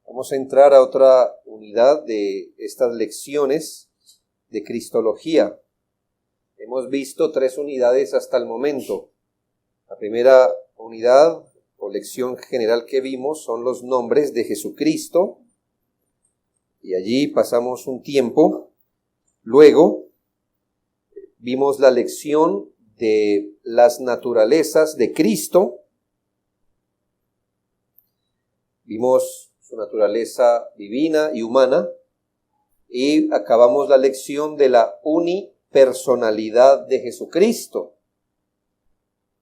Vamos a entrar a otra unidad de estas lecciones de Cristología. Hemos visto 3 unidades hasta el momento. La primera unidad o lección general que vimos son los nombres de Jesucristo. Y allí pasamos un tiempo. Luego vimos la lección de las naturalezas de Cristo. Vimos su naturaleza divina y humana. Y acabamos la lección de la unipersonalidad de Jesucristo.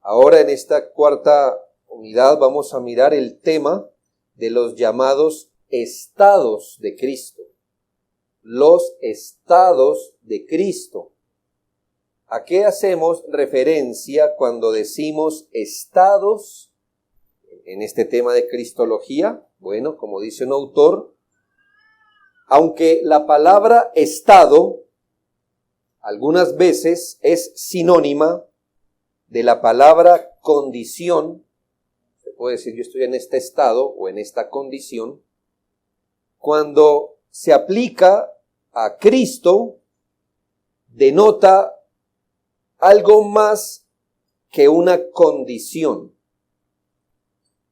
Ahora en esta cuarta unidad vamos a mirar el tema de los llamados estados de Cristo. Los estados de Cristo. ¿A qué hacemos referencia cuando decimos estados en este tema de Cristología? Bueno, como dice un autor, aunque la palabra estado algunas veces es sinónima de la palabra condición, se puede decir yo estoy en este estado o en esta condición, cuando se aplica a Cristo denota algo más que una condición.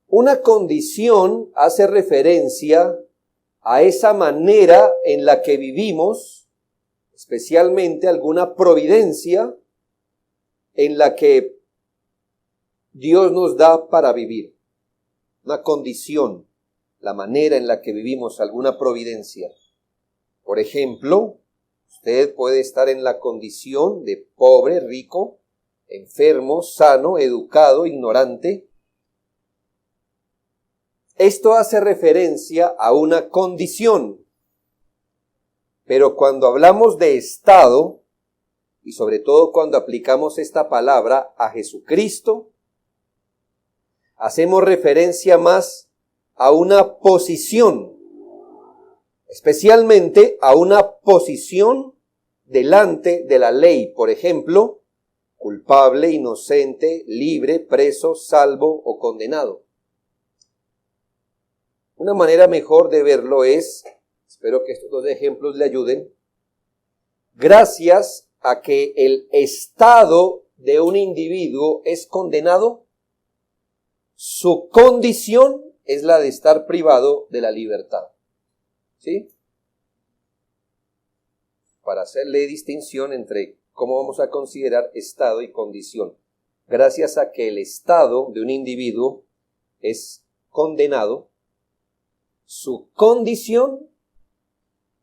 Una condición hace referencia a esa manera en la que vivimos, especialmente alguna providencia en la que Dios nos da para vivir. Una condición, la manera en la que vivimos, alguna providencia. Por ejemplo, usted puede estar en la condición de pobre, rico, enfermo, sano, educado, ignorante. Esto hace referencia a una condición. Pero cuando hablamos de estado, y sobre todo cuando aplicamos esta palabra a Jesucristo, hacemos referencia más a una posición, especialmente a una posición delante de la ley. Por ejemplo, culpable, inocente, libre, preso, salvo o condenado. Una manera mejor de verlo es, espero que estos 2 ejemplos le ayuden, gracias a que el estado de un individuo es condenado, su condición es la de estar privado de la libertad. ¿Sí? Para hacerle distinción entre cómo vamos a considerar estado y condición. Gracias a que el estado de un individuo es condenado, su condición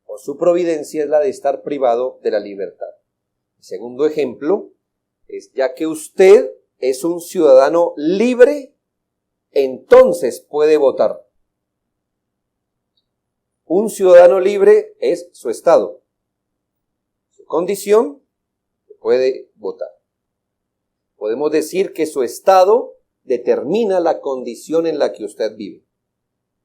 o su providencia es la de estar privado de la libertad. El segundo ejemplo es, ya que usted es un ciudadano libre, entonces puede votar. Un ciudadano libre es su estado. Su condición, puede votar. Podemos decir que su estado determina la condición en la que usted vive.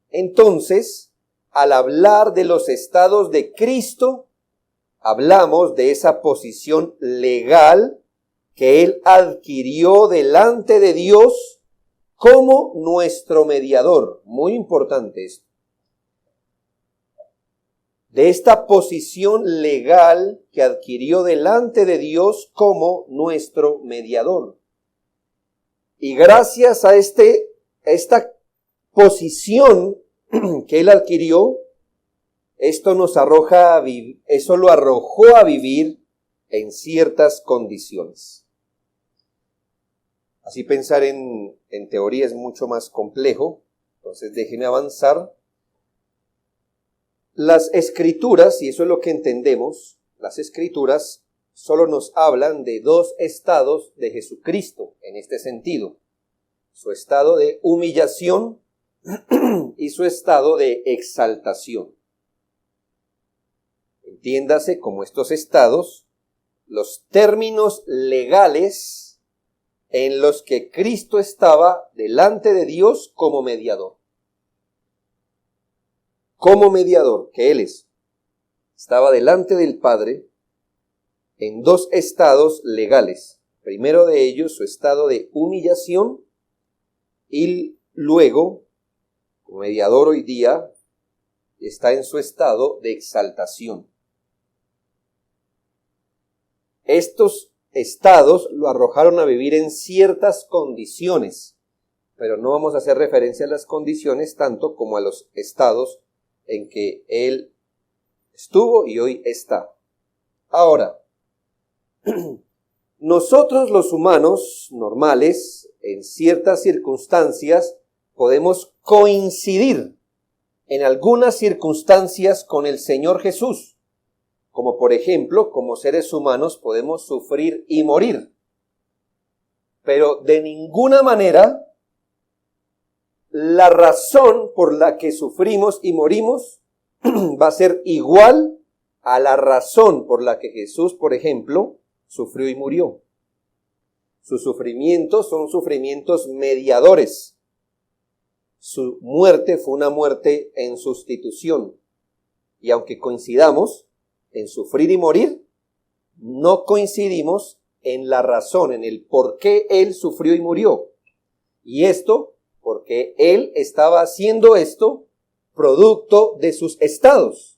Entonces, al hablar de los estados de Cristo, hablamos de esa posición legal que Él adquirió delante de Dios como nuestro mediador. Muy importante esto. De esta posición legal que adquirió delante de Dios como nuestro mediador. Y gracias a esta posición que Él adquirió, eso lo arrojó a vivir en ciertas condiciones. Así pensar en teoría es mucho más complejo, entonces déjeme avanzar. Las escrituras, y eso es lo que entendemos, las escrituras solo nos hablan de 2 estados de Jesucristo en este sentido. Su estado de humillación y su estado de exaltación. Entiéndase como estos estados, los términos legales en los que Cristo estaba delante de Dios como mediador. Como mediador, que Él estaba delante del Padre en 2 estados legales. Primero de ellos, su estado de humillación y luego, como mediador hoy día, está en su estado de exaltación. Estos estados lo arrojaron a vivir en ciertas condiciones, pero no vamos a hacer referencia a las condiciones tanto como a los estados en que él estuvo y hoy está. Ahora, nosotros los humanos normales, en ciertas circunstancias, podemos coincidir en algunas circunstancias con el Señor Jesús. Como por ejemplo, como seres humanos podemos sufrir y morir. Pero de ninguna manera la razón por la que sufrimos y morimos va a ser igual a la razón por la que Jesús, por ejemplo, sufrió y murió. Sus sufrimientos son sufrimientos mediadores. Su muerte fue una muerte en sustitución. Y aunque coincidamos en sufrir y morir, no coincidimos en la razón, en el por qué Él sufrió y murió. Y esto porque Él estaba haciendo esto producto de sus estados.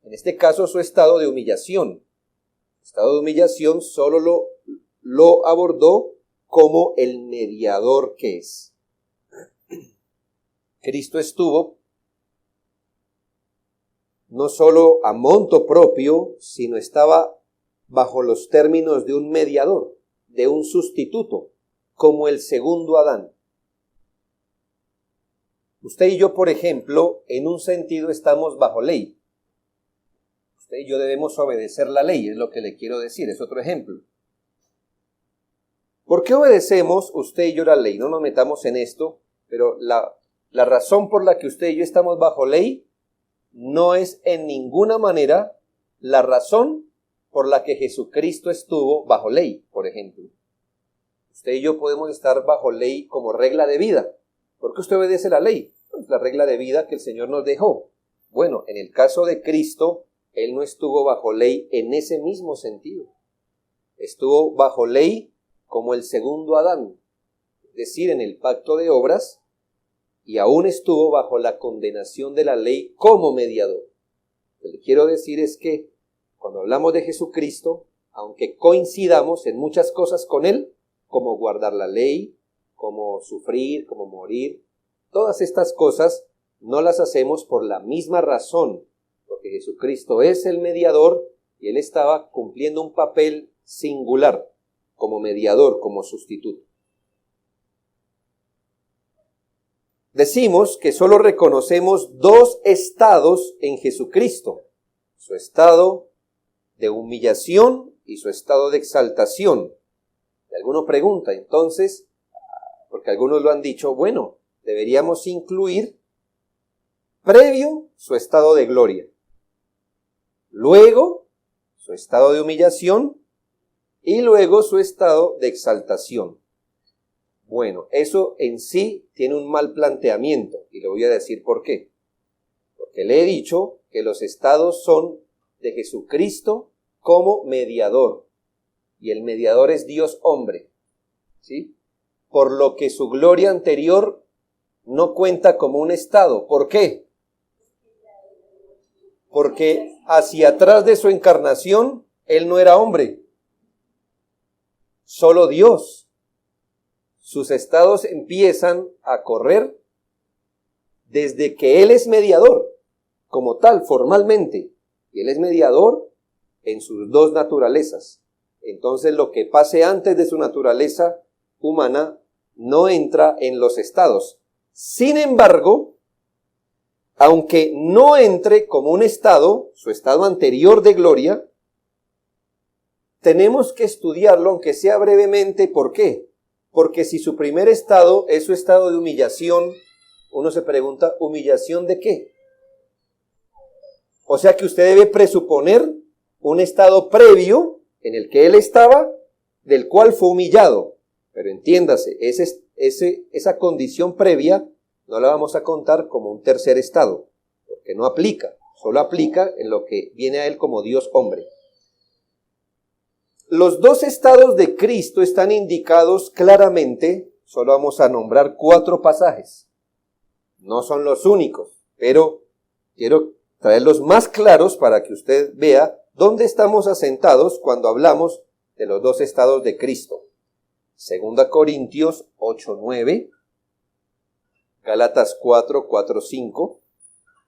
En este caso, su estado de humillación. El estado de humillación solo lo abordó como el mediador que es. Cristo estuvo no solo a monto propio, sino estaba bajo los términos de un mediador, de un sustituto, como el segundo Adán. Usted y yo, por ejemplo, en un sentido estamos bajo ley. Usted y yo debemos obedecer la ley, es lo que le quiero decir, es otro ejemplo. ¿Por qué obedecemos usted y yo la ley? No nos metamos en esto, pero la razón por la que usted y yo estamos bajo ley no es en ninguna manera la razón por la que Jesucristo estuvo bajo ley, por ejemplo. Usted y yo podemos estar bajo ley como regla de vida. ¿Por qué usted obedece la ley? Pues la regla de vida que el Señor nos dejó. Bueno, en el caso de Cristo, Él no estuvo bajo ley en ese mismo sentido. Estuvo bajo ley como el segundo Adán, es decir, en el pacto de obras, y aún estuvo bajo la condenación de la ley como mediador. Lo que le quiero decir es que cuando hablamos de Jesucristo, aunque coincidamos en muchas cosas con Él, como guardar la ley, como sufrir, como morir, todas estas cosas no las hacemos por la misma razón, porque Jesucristo es el mediador y Él estaba cumpliendo un papel singular como mediador, como sustituto. Decimos que solo reconocemos dos estados en Jesucristo, su estado de humillación y su estado de exaltación. Y alguno pregunta, entonces, porque algunos lo han dicho, bueno, deberíamos incluir previo su estado de gloria, luego su estado de humillación y luego su estado de exaltación. Bueno, eso en sí tiene un mal planteamiento y le voy a decir por qué. Porque le he dicho que los estados son de Jesucristo como mediador y el mediador es Dios hombre, ¿sí? Por lo que su gloria anterior no cuenta como un estado. ¿Por qué? Porque hacia atrás de su encarnación Él no era hombre, solo Dios. Sus estados empiezan a correr desde que Él es mediador, como tal, formalmente. Y Él es mediador en sus dos naturalezas. Entonces, lo que pase antes de su naturaleza humana no entra en los estados. Sin embargo, aunque no entre como un estado, su estado anterior de gloria, tenemos que estudiarlo, aunque sea brevemente. ¿Por qué? Porque si su primer estado es su estado de humillación, uno se pregunta, ¿humillación de qué? O sea que usted debe presuponer un estado previo en el que él estaba, del cual fue humillado. Pero entiéndase, esa condición previa no la vamos a contar como un tercer estado, porque no aplica, solo aplica en lo que viene a él como Dios hombre. Los dos estados de Cristo están indicados claramente, solo vamos a nombrar 4 pasajes. No son los únicos, pero quiero traerlos más claros para que usted vea dónde estamos asentados cuando hablamos de los dos estados de Cristo. 2 Corintios 8:9, Gálatas 4:4-5,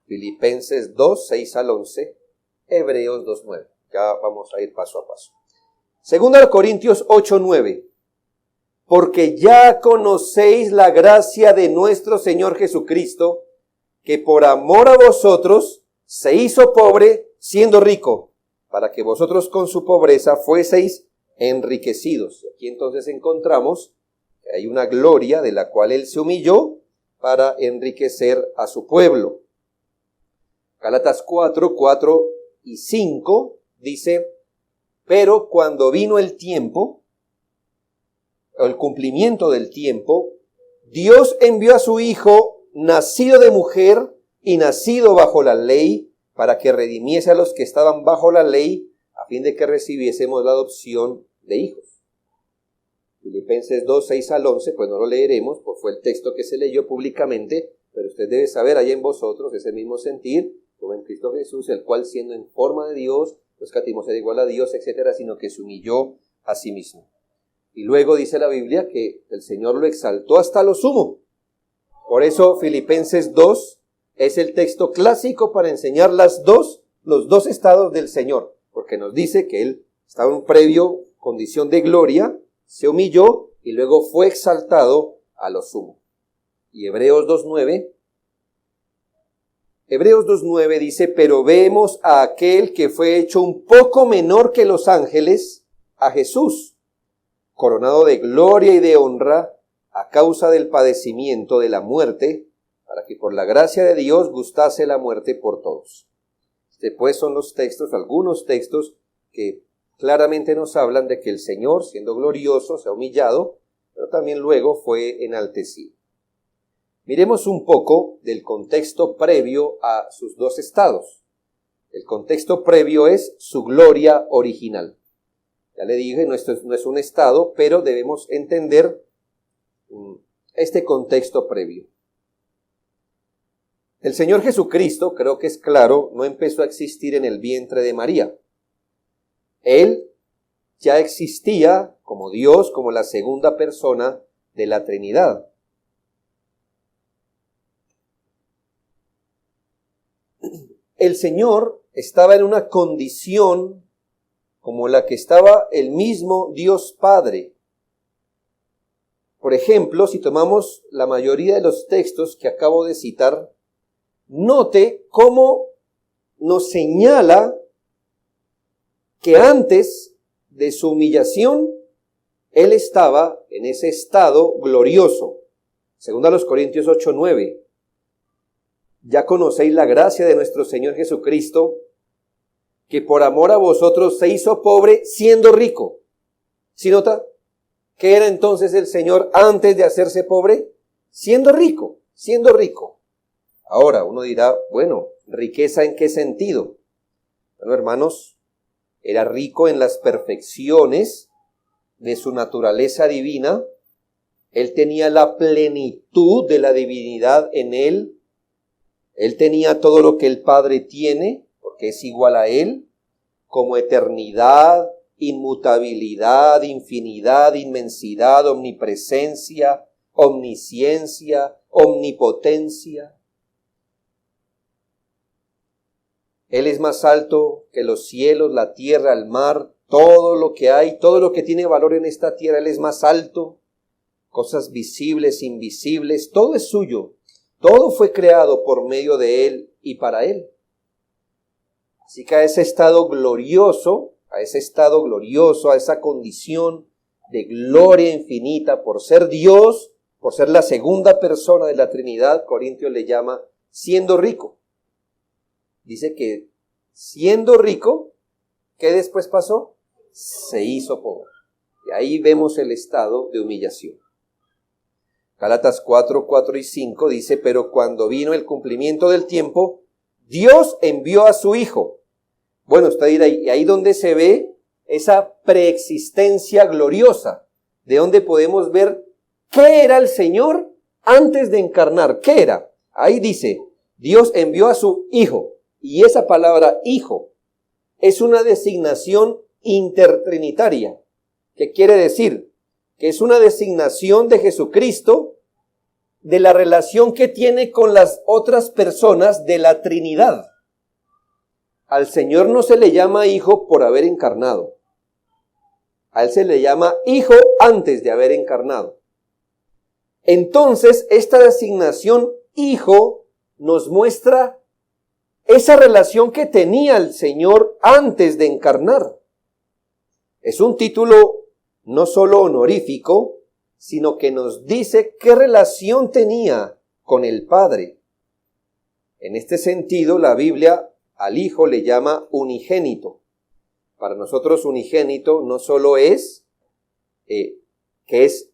Filipenses 2:6-11, Hebreos 2:9. Ya vamos a ir paso a paso. 2 Corintios 8:9. Porque ya conocéis la gracia de nuestro Señor Jesucristo, que por amor a vosotros se hizo pobre siendo rico, para que vosotros con su pobreza fueseis enriquecidos. Aquí entonces encontramos que hay una gloria de la cual Él se humilló para enriquecer a su pueblo. Gálatas 4:4-5 dice, pero cuando vino el tiempo, o el cumplimiento del tiempo, Dios envió a su Hijo, nacido de mujer y nacido bajo la ley, para que redimiese a los que estaban bajo la ley, a fin de que recibiésemos la adopción de hijos. Filipenses 2:6-11, pues no lo leeremos, pues fue el texto que se leyó públicamente, pero usted debe saber, hay en vosotros ese mismo sentir, como en Cristo Jesús, el cual siendo en forma de Dios, no escatimó ser igual a Dios, etcétera, sino que se humilló a sí mismo. Y luego dice la Biblia que el Señor lo exaltó hasta lo sumo. Por eso Filipenses 2 es el texto clásico para enseñar los dos estados del Señor, porque nos dice que Él estaba en previo condición de gloria, se humilló y luego fue exaltado a lo sumo. Y Hebreos 2:9 dice, pero vemos a aquel que fue hecho un poco menor que los ángeles, a Jesús, coronado de gloria y de honra a causa del padecimiento de la muerte, para que por la gracia de Dios gustase la muerte por todos. Pues son los textos, algunos textos que claramente nos hablan de que el Señor, siendo glorioso, se ha humillado, pero también luego fue enaltecido. Miremos un poco del contexto previo a sus dos estados. El contexto previo es su gloria original. Ya le dije, no es un estado, pero debemos entender este contexto previo. El Señor Jesucristo, creo que es claro, no empezó a existir en el vientre de María. Él ya existía como Dios, como la segunda persona de la Trinidad. El Señor estaba en una condición como la que estaba el mismo Dios Padre. Por ejemplo, si tomamos la mayoría de los textos que acabo de citar, note cómo nos señala que antes de su humillación, Él estaba en ese estado glorioso. Según a los Corintios 8:9, ya conocéis la gracia de nuestro Señor Jesucristo, que por amor a vosotros se hizo pobre siendo rico. ¿Sí nota? ¿Qué era entonces el Señor antes de hacerse pobre? Siendo rico, siendo rico. Ahora uno dirá, bueno, ¿riqueza en qué sentido? Bueno, hermanos, era rico en las perfecciones de su naturaleza divina. Él tenía la plenitud de la divinidad en él. Él tenía todo lo que el Padre tiene, porque es igual a Él, como eternidad, inmutabilidad, infinidad, inmensidad, omnipresencia, omnisciencia, omnipotencia. Él es más alto que los cielos, la tierra, el mar, todo lo que hay, todo lo que tiene valor en esta tierra, Él es más alto. Cosas visibles, invisibles, todo es suyo. Todo fue creado por medio de Él y para Él. Así que a ese estado glorioso, a esa condición de gloria infinita por ser Dios, por ser la segunda persona de la Trinidad, Corintios le llama siendo rico. Dice que siendo rico, ¿qué después pasó? Se hizo pobre. Y ahí vemos el estado de humillación. Gálatas 4:4-5 dice, pero cuando vino el cumplimiento del tiempo, Dios envió a su Hijo. Bueno, usted dirá, y ahí donde se ve esa preexistencia gloriosa, de donde podemos ver qué era el Señor antes de encarnar. ¿Qué era? Ahí dice, Dios envió a su Hijo, y esa palabra Hijo es una designación intertrinitaria, que quiere decir que es una designación de Jesucristo de la relación que tiene con las otras personas de la Trinidad. Al Señor no se le llama Hijo por haber encarnado. A Él se le llama Hijo antes de haber encarnado. Entonces, esta designación Hijo nos muestra esa relación que tenía el Señor antes de encarnar. Es un título no solo honorífico, sino que nos dice qué relación tenía con el Padre. En este sentido, la Biblia al Hijo le llama unigénito. Para nosotros unigénito no solo es que es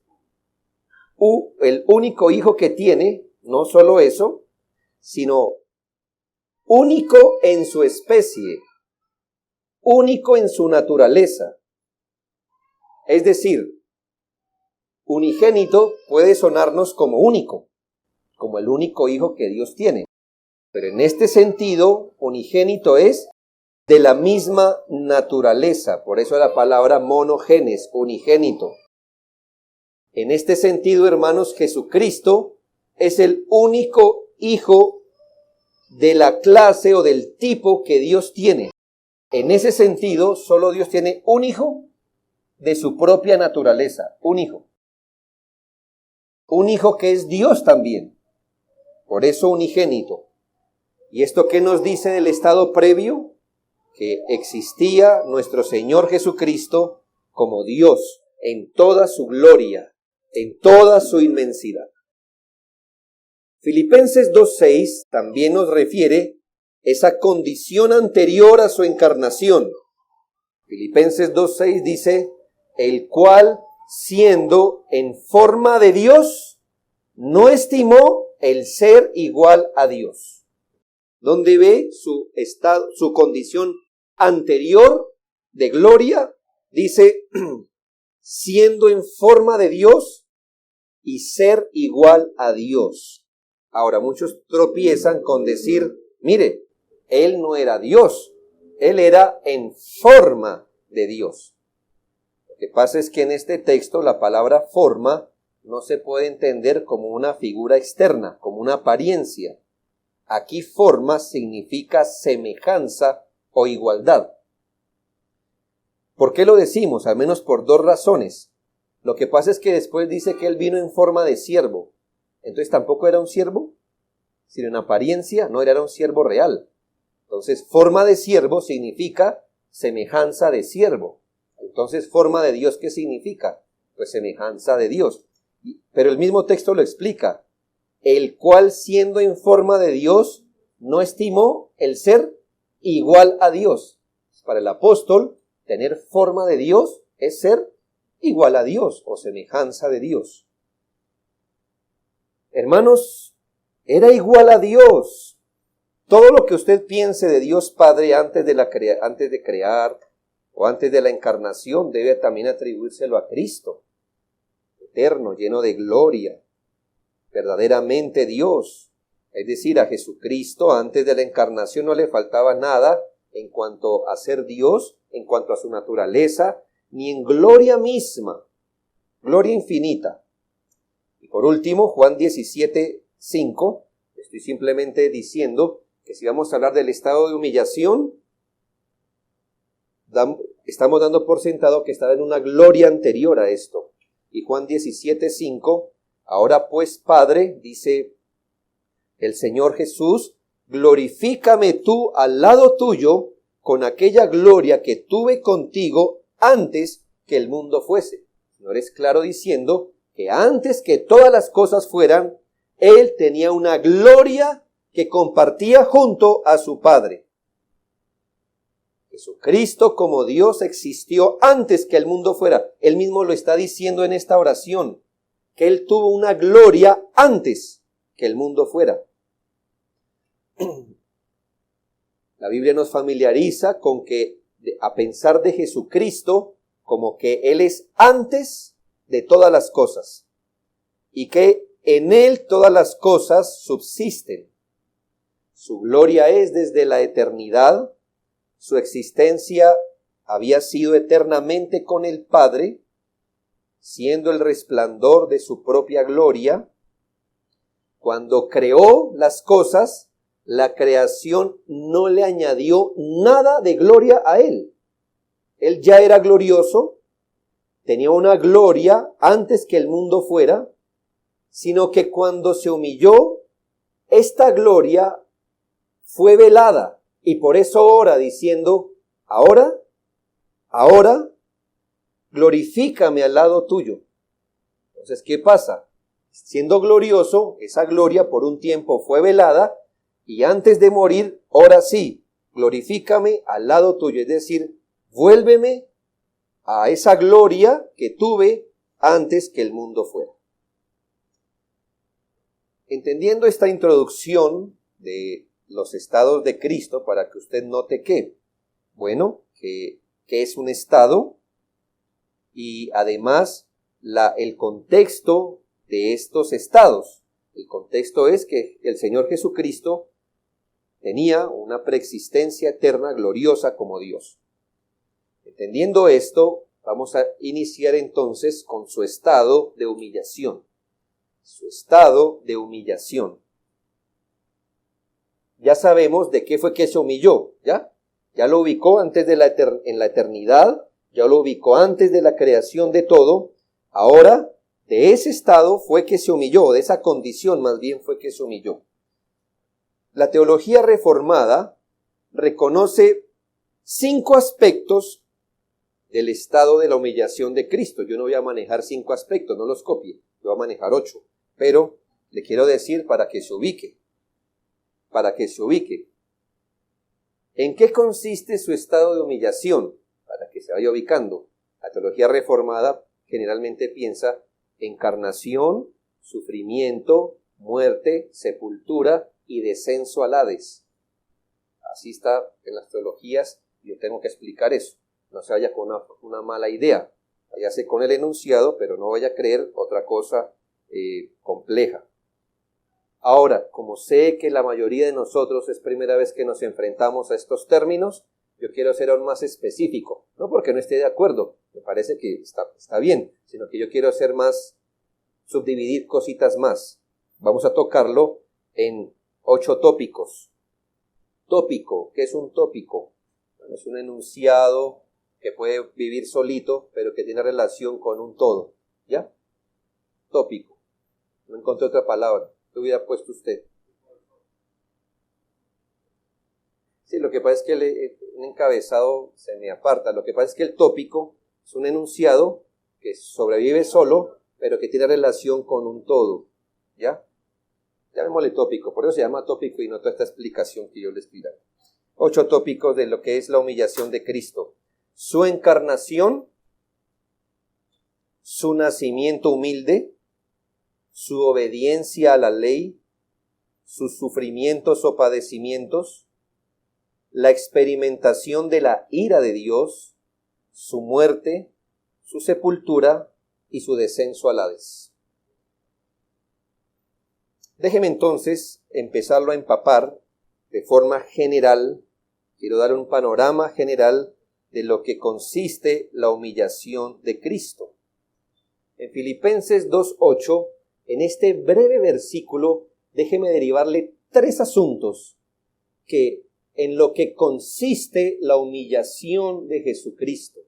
el único hijo que tiene, no solo eso, sino único en su especie, único en su naturaleza. Es decir, unigénito puede sonarnos como único, como el único hijo que Dios tiene. Pero en este sentido, unigénito es de la misma naturaleza. Por eso la palabra monogenes, unigénito. En este sentido, hermanos, Jesucristo es el único hijo de la clase o del tipo que Dios tiene. En ese sentido, solo Dios tiene un hijo de su propia naturaleza, un hijo. Un hijo que es Dios también. Por eso unigénito. ¿Y esto qué nos dice del estado previo? Que existía nuestro Señor Jesucristo como Dios en toda su gloria, en toda su inmensidad. Filipenses 2:6 también nos refiere esa condición anterior a su encarnación. Filipenses 2:6 dice, el cual, siendo en forma de Dios, no estimó el ser igual a Dios. Donde ve su estado, su condición anterior de gloria, dice, siendo en forma de Dios y ser igual a Dios. Ahora, muchos tropiezan con decir, mire, Él no era Dios, Él era en forma de Dios. Lo que pasa es que en este texto la palabra forma no se puede entender como una figura externa, como una apariencia. Aquí forma significa semejanza o igualdad. ¿Por qué lo decimos? Al menos por dos razones. Lo que pasa es que después dice que Él vino en forma de siervo. Entonces tampoco era un siervo, sino en apariencia no era un siervo real. Entonces forma de siervo significa semejanza de siervo. Entonces, forma de Dios, ¿qué significa? Pues semejanza de Dios. Pero el mismo texto lo explica. El cual, siendo en forma de Dios, no estimó el ser igual a Dios. Para el apóstol, tener forma de Dios es ser igual a Dios o semejanza de Dios. Hermanos, era igual a Dios. Todo lo que usted piense de Dios Padre antes de crear o antes de la encarnación debe también atribuírselo a Cristo, eterno, lleno de gloria, verdaderamente Dios. Es decir, a Jesucristo antes de la encarnación no le faltaba nada en cuanto a ser Dios, en cuanto a su naturaleza, ni en gloria misma, gloria infinita. Y por último, Juan 17:5, estoy simplemente diciendo que si vamos a hablar del estado de humillación, estamos dando por sentado que estaba en una gloria anterior a esto. Y Juan 17:5, ahora pues, Padre, dice el Señor Jesús, glorifícame tú al lado tuyo con aquella gloria que tuve contigo antes que el mundo fuese. No eres claro diciendo que antes que todas las cosas fueran, Él tenía una gloria que compartía junto a su Padre. Jesucristo como Dios existió antes que el mundo fuera. Él mismo lo está diciendo en esta oración, que Él tuvo una gloria antes que el mundo fuera. La Biblia nos familiariza con que a pensar de Jesucristo como que Él es antes de todas las cosas y que en Él todas las cosas subsisten. Su gloria es desde la eternidad. Su existencia había sido eternamente con el Padre, siendo el resplandor de su propia gloria. Cuando creó las cosas, la creación no le añadió nada de gloria a él. Él ya era glorioso, tenía una gloria antes que el mundo fuera, sino que cuando se humilló, esta gloria fue velada, y por eso ora diciendo, ahora, glorifícame al lado tuyo. Entonces, ¿qué pasa? Siendo glorioso, esa gloria por un tiempo fue velada, y antes de morir, ahora sí, glorifícame al lado tuyo, es decir, vuélveme a esa gloria que tuve antes que el mundo fuera. Entendiendo esta introducción de los estados de Cristo, para que usted note que es un estado, y además el contexto de estos estados. El contexto es que el Señor Jesucristo tenía una preexistencia eterna, gloriosa como Dios. Entendiendo esto, vamos a iniciar entonces con su estado de humillación. Su estado de humillación. Ya sabemos de qué fue que se humilló, ¿ya? Ya lo ubicó antes en la eternidad, ya lo ubicó antes de la creación de todo. Ahora, de ese estado fue que se humilló, de esa condición más bien fue que se humilló. La teología reformada reconoce 5 aspectos del estado de la humillación de Cristo. Yo no voy a manejar 5 aspectos, no los copie, yo voy a manejar 8, pero le quiero decir para que se ubique. ¿En qué consiste su estado de humillación? Para que se vaya ubicando. La teología reformada generalmente piensa encarnación, sufrimiento, muerte, sepultura y descenso al Hades. Así está en las teologías, y yo tengo que explicar eso. No se vaya con una mala idea. Váyase con el enunciado, pero no vaya a creer otra cosa compleja. Ahora, como sé que la mayoría de nosotros es primera vez que nos enfrentamos a estos términos, yo quiero ser aún más específico. No porque no esté de acuerdo, me parece que está bien, sino que yo quiero hacer más, subdividir cositas más. Vamos a tocarlo en 8 tópicos. Tópico, ¿qué es un tópico? Bueno, es un enunciado que puede vivir solito, pero que tiene relación con un todo. ¿Ya? Tópico. No encontré otra palabra. ¿Qué hubiera puesto usted? Sí, lo que pasa es que un encabezado se me aparta. Lo que pasa es que el tópico es un enunciado que sobrevive solo, pero que tiene relación con un todo. ¿Ya? Llamémosle tópico. Por eso se llama tópico y no toda esta explicación que yo les estoy dando. 8 tópicos de lo que es la humillación de Cristo. Su encarnación, su nacimiento humilde, su obediencia a la ley, sus sufrimientos o padecimientos, la experimentación de la ira de Dios, su muerte, su sepultura y su descenso al Hades. Déjeme entonces empezarlo a empapar de forma general. Quiero dar un panorama general de lo que consiste la humillación de Cristo. En Filipenses 2:8, en este breve versículo, déjeme derivarle 3 asuntos en lo que consiste la humillación de Jesucristo.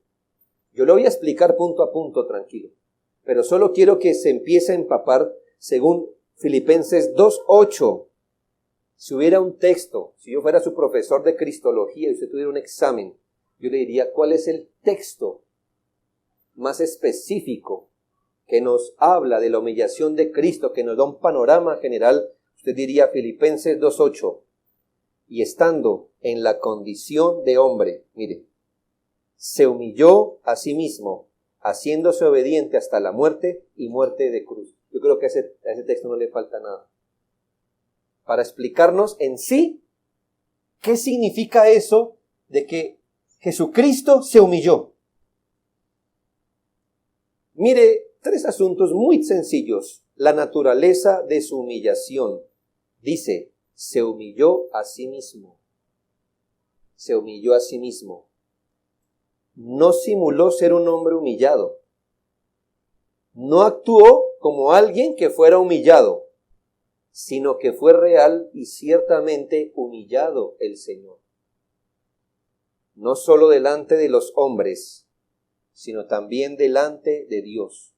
Yo lo voy a explicar punto a punto, tranquilo, pero solo quiero que se empiece a empapar según Filipenses 2:8. Si hubiera un texto, si yo fuera su profesor de Cristología y usted tuviera un examen, yo le diría, ¿cuál es el texto más específico que nos habla de la humillación de Cristo, que nos da un panorama general? Usted diría Filipenses 2:8. Y estando en la condición de hombre, mire, se humilló a sí mismo, haciéndose obediente hasta la muerte y muerte de cruz. Yo creo que a ese texto no le falta nada. Para explicarnos en sí, ¿qué significa eso de que Jesucristo se humilló? Mire, 3 asuntos muy sencillos. La naturaleza de su humillación. Dice, se humilló a sí mismo. Se humilló a sí mismo. No simuló ser un hombre humillado. No actuó como alguien que fuera humillado, sino que fue real y ciertamente humillado el Señor. No solo delante de los hombres, sino también delante de Dios.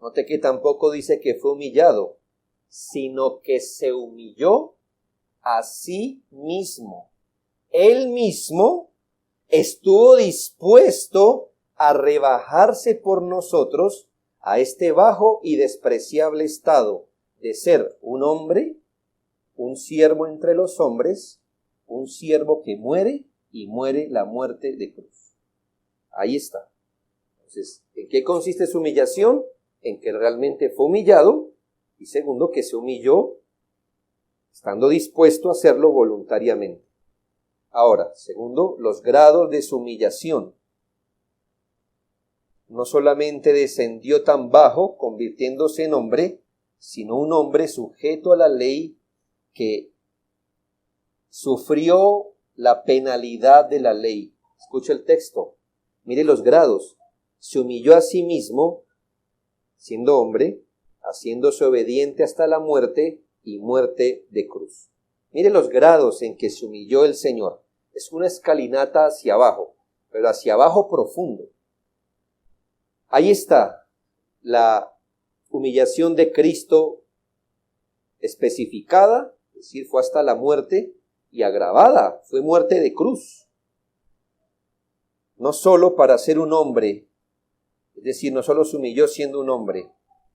Note que tampoco dice que fue humillado, sino que se humilló a sí mismo. Él mismo estuvo dispuesto a rebajarse por nosotros a este bajo y despreciable estado de ser un hombre, un siervo entre los hombres, un siervo que muere y muere la muerte de cruz. Ahí está. Entonces, ¿en qué consiste su humillación? En que realmente fue humillado, y segundo, que se humilló estando dispuesto a hacerlo voluntariamente. Ahora, segundo, los grados de su humillación. No solamente descendió tan bajo, convirtiéndose en hombre, sino un hombre sujeto a la ley que sufrió la penalidad de la ley. Escucha el texto. Mire los grados. Se humilló a sí mismo, siendo hombre, haciéndose obediente hasta la muerte y muerte de cruz. Mire los grados en que se humilló el Señor. Es una escalinata hacia abajo, pero hacia abajo profundo. Ahí está la humillación de Cristo especificada, es decir, fue hasta la muerte, y agravada, fue muerte de cruz. No solo para ser un hombre, es decir, no solo se humilló siendo un hombre,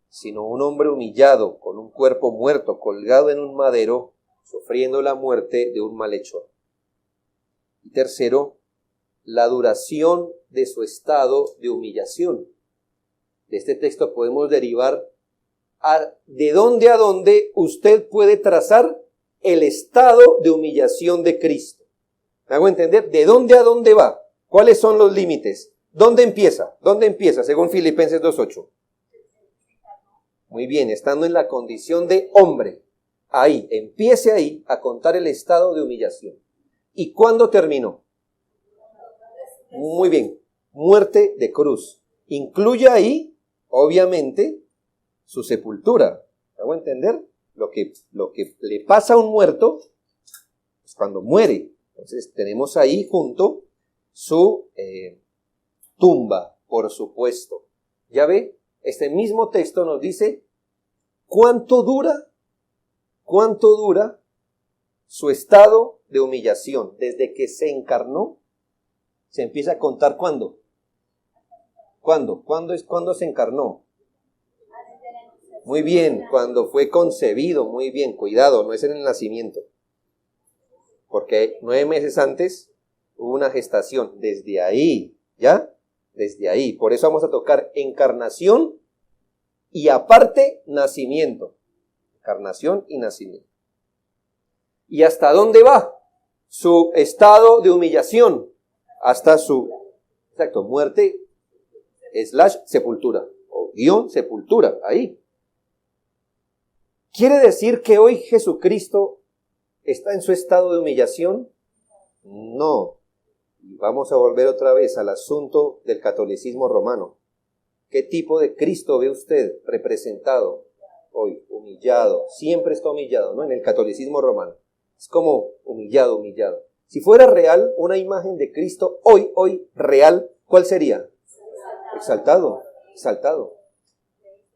sino un hombre humillado, con un cuerpo muerto, colgado en un madero, sufriendo la muerte de un malhechor. Y tercero, la duración de su estado de humillación. De este texto podemos derivar de dónde a dónde usted puede trazar el estado de humillación de Cristo. ¿Me hago entender? ¿De dónde a dónde va? ¿Cuáles son los límites? ¿Dónde empieza? ¿Dónde empieza? Según Filipenses 2:8. Muy bien, estando en la condición de hombre. Ahí, empiece ahí a contar el estado de humillación. ¿Y cuándo terminó? Muy bien, muerte de cruz. Incluye ahí, obviamente, su sepultura. ¿Me hago entender? Lo que le pasa a un muerto es cuando muere. Entonces tenemos ahí junto su tumba, por supuesto. Ya ve, este mismo texto nos dice cuánto dura su estado de humillación. Desde que se encarnó, se empieza a contar ¿cuándo? ¿Cuándo? ¿Cuándo se encarnó? Muy bien, cuando fue concebido, muy bien, cuidado, no es en el nacimiento. Porque 9 meses antes hubo una gestación, desde ahí, ¿ya? Desde ahí, por eso vamos a tocar encarnación y aparte nacimiento. Encarnación y nacimiento. ¿Y hasta dónde va su estado de humillación? Hasta su, muerte / sepultura, o / sepultura, ahí. ¿Quiere decir que hoy Jesucristo está en su estado de humillación? No. Y vamos a volver otra vez al asunto del catolicismo romano. ¿Qué tipo de Cristo ve usted representado hoy? Humillado. Siempre está humillado, ¿no? En el catolicismo romano. Es como humillado. Si fuera real una imagen de Cristo hoy real, ¿cuál sería? Exaltado.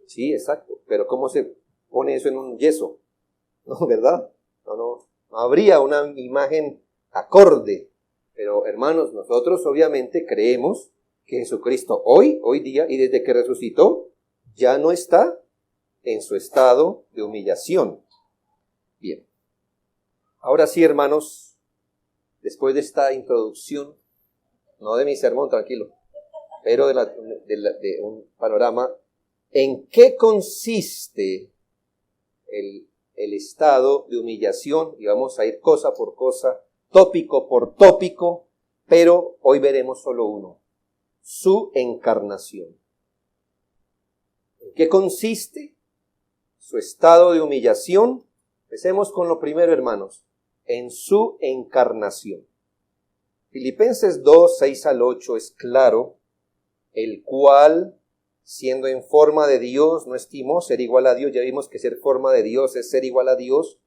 Sí, exacto. Pero ¿cómo se pone eso en un yeso? No, ¿verdad? No habría una imagen acorde. Pero hermanos, nosotros obviamente creemos que Jesucristo hoy día y desde que resucitó, ya no está en su estado de humillación. Bien. Ahora sí, hermanos, después de esta introducción, no de mi sermón, tranquilo, pero de un panorama, ¿en qué consiste el estado de humillación? Y vamos a ir cosa por cosa, tópico por tópico, pero hoy veremos solo uno, su encarnación. ¿En qué consiste su estado de humillación? Empecemos con lo primero, hermanos, en su encarnación. Filipenses 2, 6 al 8 es claro, el cual, siendo en forma de Dios, no estimó ser igual a Dios. Ya vimos que ser forma de Dios es ser igual a Dios,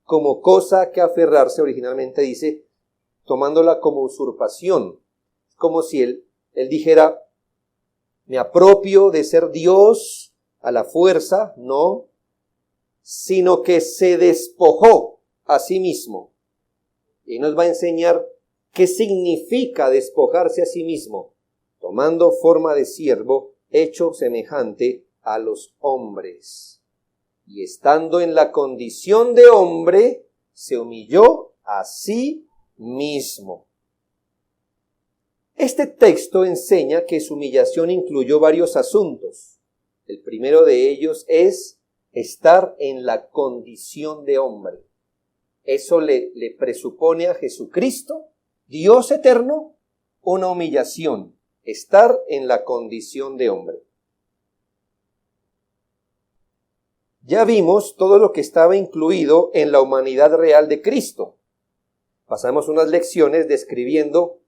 como cosa que aferrarse, originalmente dice, tomándola como usurpación. Como si él dijera, me apropio de ser Dios a la fuerza, no, sino que se despojó a sí mismo. Y nos va a enseñar qué significa despojarse a sí mismo, tomando forma de siervo, hecho semejante a los hombres. Y estando en la condición de hombre, se humilló a sí mismo. Este texto enseña que su humillación incluyó varios asuntos. El primero de ellos es estar en la condición de hombre. Eso le presupone a Jesucristo, Dios eterno, una humillación, estar en la condición de hombre. Ya vimos todo lo que estaba incluido en la humanidad real de Cristo. Pasamos unas lecciones describiendo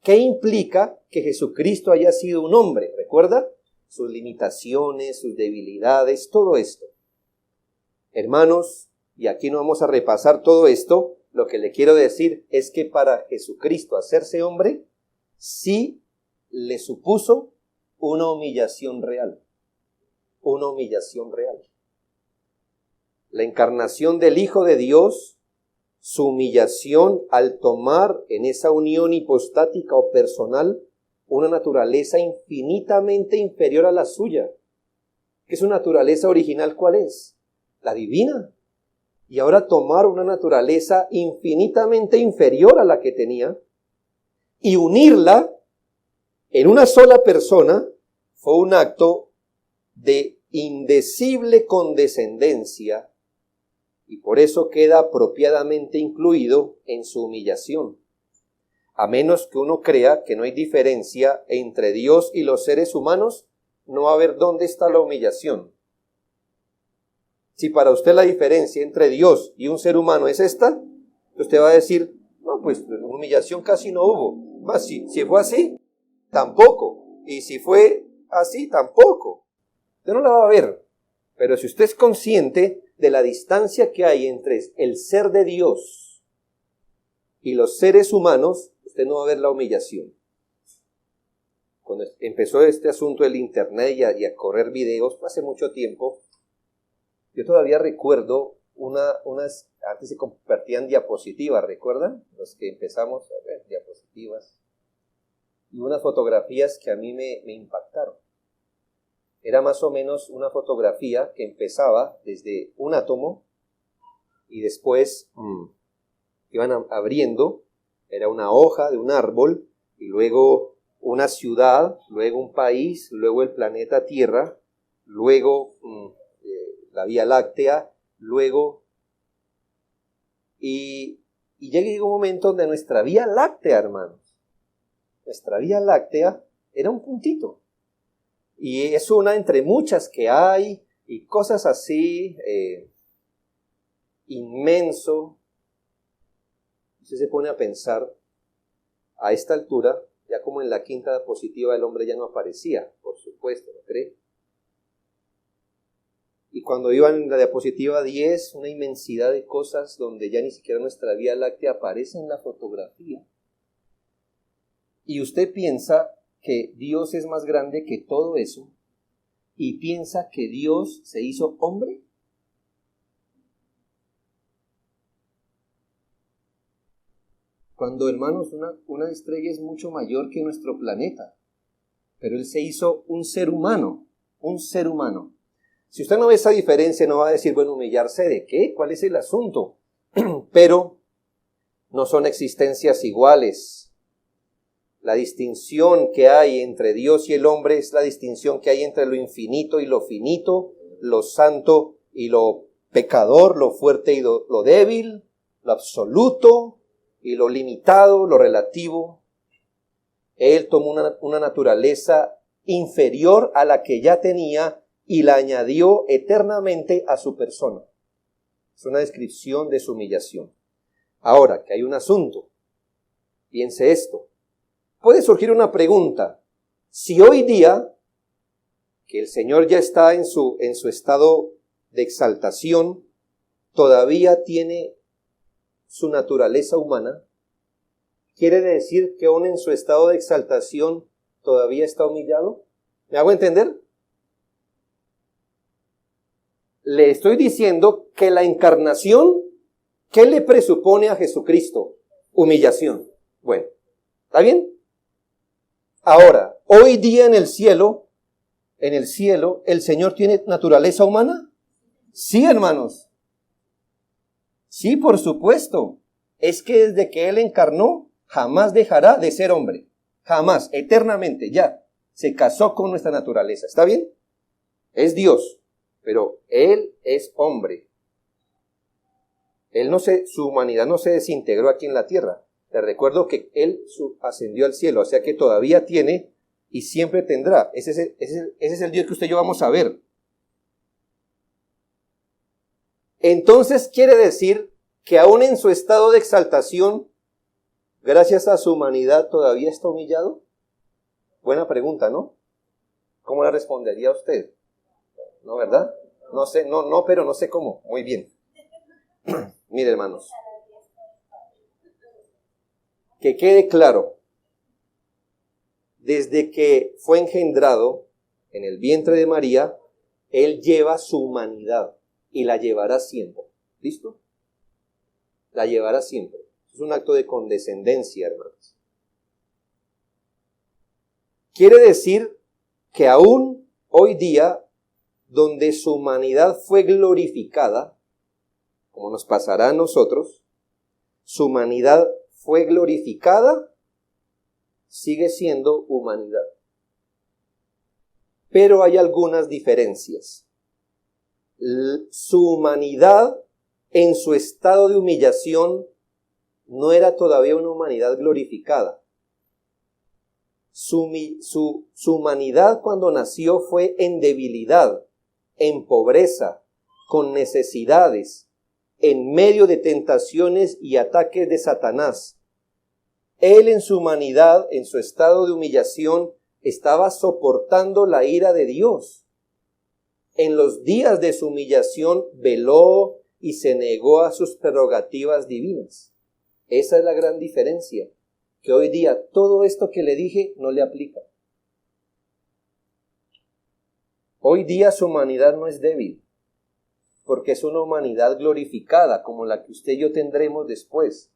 qué implica que Jesucristo haya sido un hombre. ¿Recuerda? Sus limitaciones, sus debilidades, todo esto. Hermanos, y aquí no vamos a repasar todo esto, lo que le quiero decir es que para Jesucristo hacerse hombre, sí le supuso una humillación real. Una humillación real. La encarnación del Hijo de Dios, su humillación al tomar en esa unión hipostática o personal una naturaleza infinitamente inferior a la suya. ¿Qué su naturaleza original cuál es? La divina. Y ahora tomar una naturaleza infinitamente inferior a la que tenía y unirla en una sola persona fue un acto de indecible condescendencia y por eso queda apropiadamente incluido en su humillación. A menos que uno crea que no hay diferencia entre Dios y los seres humanos, no va a ver dónde está la humillación. Si para usted la diferencia entre Dios y un ser humano es esta, usted va a decir, no, pues humillación casi no hubo. Más si fue así, tampoco. Y si fue así, tampoco. Usted no la va a ver. Pero si usted es consciente de la distancia que hay entre el ser de Dios y los seres humanos, usted no va a ver la humillación. Cuando empezó este asunto del internet y a correr videos, hace mucho tiempo, yo todavía recuerdo antes se compartían diapositivas, ¿recuerdan? Los que empezamos a ver diapositivas. Y unas fotografías que a mí me impactaron. Era más o menos una fotografía que empezaba desde un átomo y después iban abriendo, era una hoja de un árbol y luego una ciudad, luego un país, luego el planeta Tierra, luego la Vía Láctea, luego y llega un momento donde nuestra Vía Láctea, hermanos, nuestra Vía Láctea era un puntito. Y es una entre muchas que hay, y cosas así, inmenso. Usted se pone a pensar, a esta altura, ya como en la quinta diapositiva el hombre ya no aparecía, por supuesto, ¿no cree? Y cuando iban en la diapositiva 10, una inmensidad de cosas donde ya ni siquiera nuestra Vía Láctea aparece en la fotografía. Y usted piensa que Dios es más grande que todo eso y piensa que Dios se hizo hombre. Cuando, hermanos, una estrella es mucho mayor que nuestro planeta, pero Él se hizo un ser humano, un ser humano. Si usted no ve esa diferencia, no va a decir, bueno, humillarse ¿de qué? ¿Cuál es el asunto? Pero no son existencias iguales. La distinción que hay entre Dios y el hombre es la distinción que hay entre lo infinito y lo finito, lo santo y lo pecador, lo fuerte y lo débil, lo absoluto y lo limitado, lo relativo. Él tomó una naturaleza inferior a la que ya tenía y la añadió eternamente a su persona. Es una descripción de su humillación. Ahora, que hay un asunto. Piense esto. Puede surgir una pregunta. Si hoy día, que el Señor ya está en su estado de exaltación, todavía tiene su naturaleza humana, ¿quiere decir que aún en su estado de exaltación todavía está humillado? ¿Me hago entender? Le estoy diciendo que la encarnación, ¿qué le presupone a Jesucristo? Humillación. Bueno, ¿está bien? Ahora, hoy día en el cielo, ¿el Señor tiene naturaleza humana? Sí, hermanos. Sí, por supuesto. Es que desde que Él encarnó, jamás dejará de ser hombre. Jamás, eternamente, ya. Se casó con nuestra naturaleza. ¿Está bien? Es Dios, pero Él es hombre. Su humanidad no se desintegró aquí en la tierra. Te recuerdo que Él ascendió al cielo, o sea que todavía tiene y siempre tendrá. Ese es el Dios que usted y yo vamos a ver. Entonces quiere decir que aún en su estado de exaltación, gracias a su humanidad, ¿todavía está humillado? Buena pregunta, ¿no? ¿Cómo la respondería usted? ¿No, verdad? No sé, pero no sé cómo. Muy bien. Mire, hermanos. Que quede claro. Desde que fue engendrado en el vientre de María, Él lleva su humanidad y la llevará siempre. ¿Listo? La llevará siempre. Es un acto de condescendencia, hermanos. Quiere decir que aún hoy día, donde su humanidad fue glorificada, como nos pasará a nosotros, su humanidad fue glorificada, sigue siendo humanidad. Pero hay algunas diferencias. Su humanidad en su estado de humillación no era todavía una humanidad glorificada. Su humanidad cuando nació fue en debilidad, en pobreza, con necesidades, en medio de tentaciones y ataques de Satanás. Él en su humanidad, en su estado de humillación, estaba soportando la ira de Dios. En los días de su humillación veló y se negó a sus prerrogativas divinas. Esa es la gran diferencia, que hoy día todo esto que le dije no le aplica. Hoy día su humanidad no es débil, porque es una humanidad glorificada, como la que usted y yo tendremos después.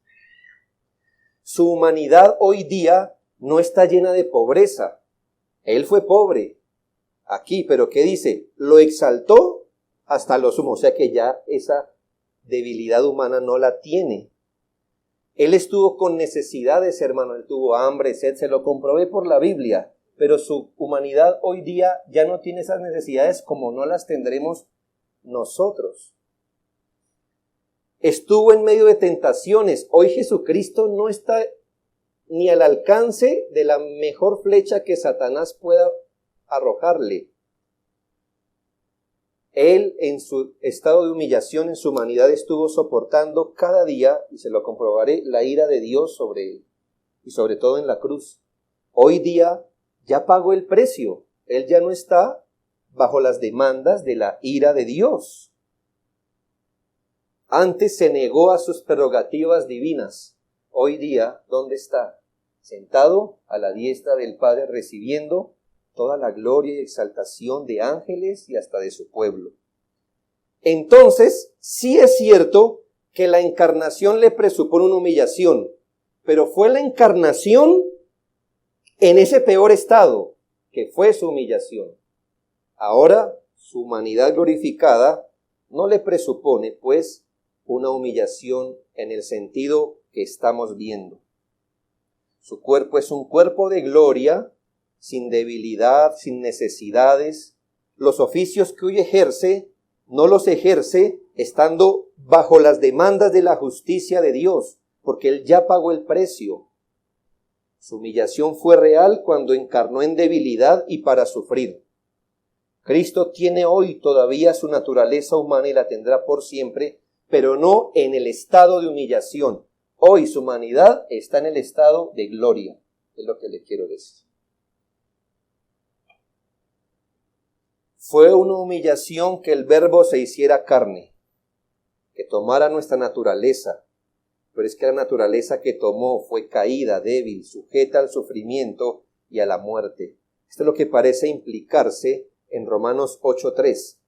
Su humanidad hoy día no está llena de pobreza. Él fue pobre aquí, pero ¿qué dice? Lo exaltó hasta lo sumo, o sea que ya esa debilidad humana no la tiene. Él estuvo con necesidades, hermano, él tuvo hambre, sed, se lo comprobé por la Biblia, pero su humanidad hoy día ya no tiene esas necesidades como no las tendremos nosotros. Estuvo en medio de tentaciones. Hoy Jesucristo no está ni al alcance de la mejor flecha que Satanás pueda arrojarle. Él en su estado de humillación, en su humanidad, estuvo soportando cada día, y se lo comprobaré, la ira de Dios sobre él, y sobre todo en la cruz. Hoy día ya pagó el precio. Él ya no está bajo las demandas de la ira de Dios. Antes se negó a sus prerrogativas divinas. Hoy día, ¿dónde está? Sentado a la diestra del Padre, recibiendo toda la gloria y exaltación de ángeles y hasta de su pueblo. Entonces, sí es cierto que la encarnación le presupone una humillación, pero fue la encarnación en ese peor estado, que fue su humillación. Ahora, su humanidad glorificada no le presupone, pues, una humillación en el sentido que estamos viendo. Su cuerpo es un cuerpo de gloria, sin debilidad, sin necesidades. Los oficios que hoy ejerce, no los ejerce estando bajo las demandas de la justicia de Dios, porque Él ya pagó el precio. Su humillación fue real cuando encarnó en debilidad y para sufrir. Cristo tiene hoy todavía su naturaleza humana y la tendrá por siempre, pero no en el estado de humillación. Hoy su humanidad está en el estado de gloria, es lo que le quiero decir. Fue una humillación que el Verbo se hiciera carne, que tomara nuestra naturaleza, pero es que la naturaleza que tomó fue caída, débil, sujeta al sufrimiento y a la muerte. Esto es lo que parece implicarse en Romanos 8:3.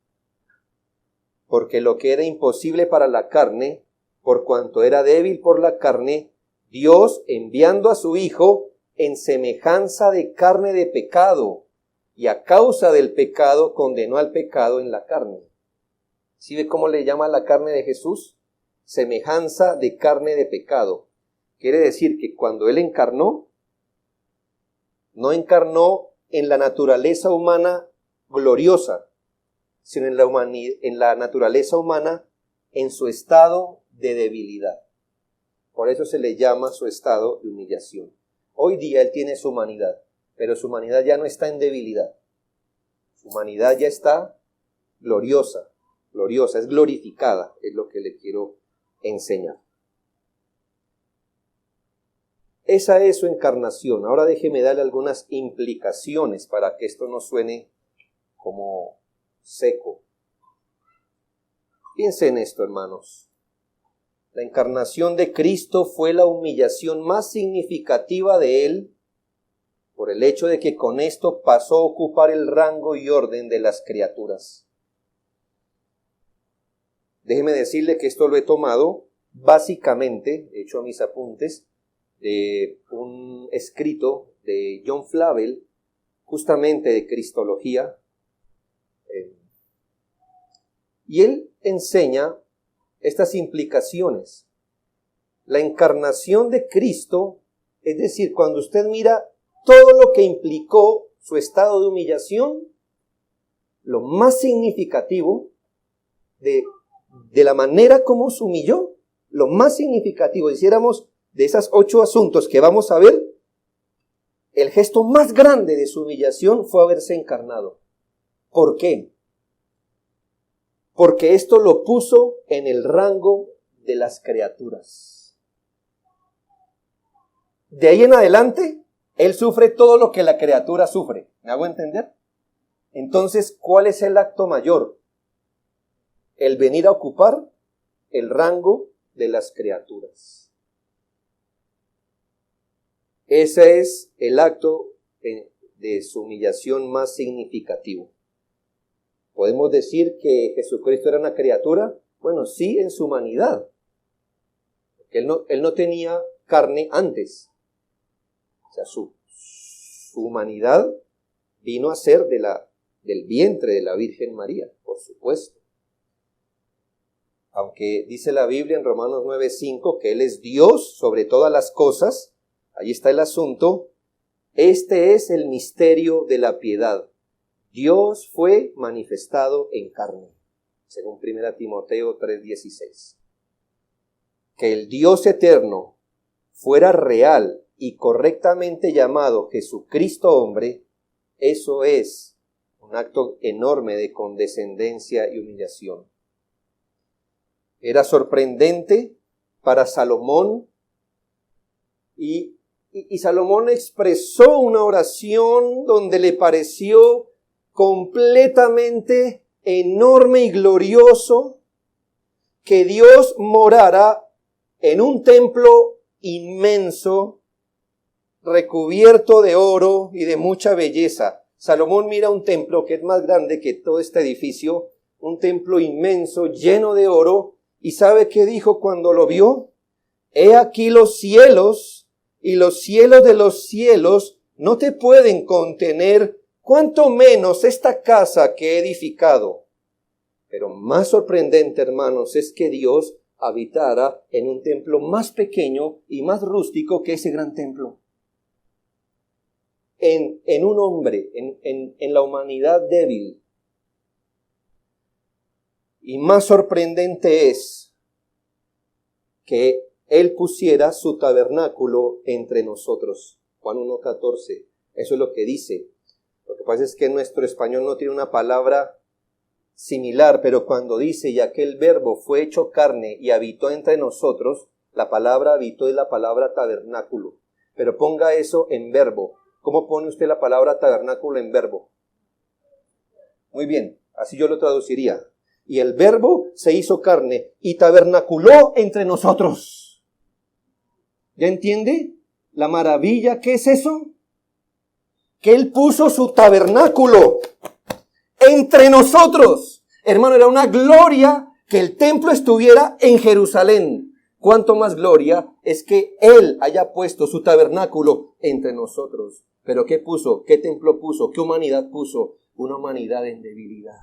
Porque lo que era imposible para la carne, por cuanto era débil por la carne, Dios, enviando a su Hijo en semejanza de carne de pecado, y a causa del pecado condenó al pecado en la carne. ¿Sí ve cómo le llama la carne de Jesús? Semejanza de carne de pecado. Quiere decir que cuando Él encarnó, no encarnó en la naturaleza humana gloriosa, sino en la naturaleza humana en su estado de debilidad. Por eso se le llama su estado de humillación. Hoy día Él tiene su humanidad, pero su humanidad ya no está en debilidad. Su humanidad ya está gloriosa, es glorificada, es lo que le quiero enseñar. Esa es su encarnación. Ahora déjeme darle algunas implicaciones para que esto no suene como seco. Piensen en esto, hermanos. La encarnación de Cristo fue la humillación más significativa de Él, por el hecho de que con esto pasó a ocupar el rango y orden de las criaturas. Déjeme decirle que esto lo he tomado básicamente, he hecho mis apuntes, de un escrito de John Flavel, justamente de Cristología, y él enseña estas implicaciones. La encarnación de Cristo, es decir, cuando usted mira todo lo que implicó su estado de humillación, lo más significativo de la manera como se humilló, lo más significativo, hiciéramos de esas 8 asuntos que vamos a ver, el gesto más grande de su humillación fue haberse encarnado. ¿Por qué? Porque esto lo puso en el rango de las criaturas. De ahí en adelante, Él sufre todo lo que la criatura sufre. ¿Me hago entender? Entonces, ¿cuál es el acto mayor? El venir a ocupar el rango de las criaturas. Ese es el acto de su humillación más significativo. ¿Podemos decir que Jesucristo era una criatura? Bueno, sí, en su humanidad. Porque Él no tenía carne antes. O sea, su humanidad vino a ser del vientre de la Virgen María, por supuesto. Aunque dice la Biblia en Romanos 9:5 que Él es Dios sobre todas las cosas, ahí está el asunto. Este es el misterio de la piedad. Dios fue manifestado en carne, según 1 Timoteo 3:16. Que el Dios eterno fuera real y correctamente llamado Jesucristo hombre, eso es un acto enorme de condescendencia y humillación. Era sorprendente para Salomón y Salomón expresó una oración donde le pareció completamente enorme y glorioso que Dios morara en un templo inmenso, recubierto de oro y de mucha belleza. Salomón mira un templo que es más grande que todo este edificio, un templo inmenso, lleno de oro, y ¿sabe qué dijo cuando lo vio? He aquí los cielos, y los cielos de los cielos no te pueden contener, cuanto menos esta casa que he edificado. Pero más sorprendente, hermanos, es que Dios habitara en un templo más pequeño y más rústico que ese gran templo. En un hombre, en la humanidad débil. Y más sorprendente es que Él pusiera su tabernáculo entre nosotros. Juan 1:14. Eso es lo que dice. Lo que pasa es que nuestro español no tiene una palabra similar, pero cuando dice, y aquel verbo fue hecho carne y habitó entre nosotros, la palabra habitó es la palabra tabernáculo. Pero ponga eso en verbo. ¿Cómo pone usted la palabra tabernáculo en verbo? Muy bien, así yo lo traduciría. Y el verbo se hizo carne y tabernaculó entre nosotros. ¿Ya entiende la maravilla que es eso? Que Él puso su tabernáculo entre nosotros. Hermano, era una gloria que el templo estuviera en Jerusalén. Cuánto más gloria es que Él haya puesto su tabernáculo entre nosotros. Pero ¿qué puso? ¿Qué templo puso? ¿Qué humanidad puso? Una humanidad en debilidad.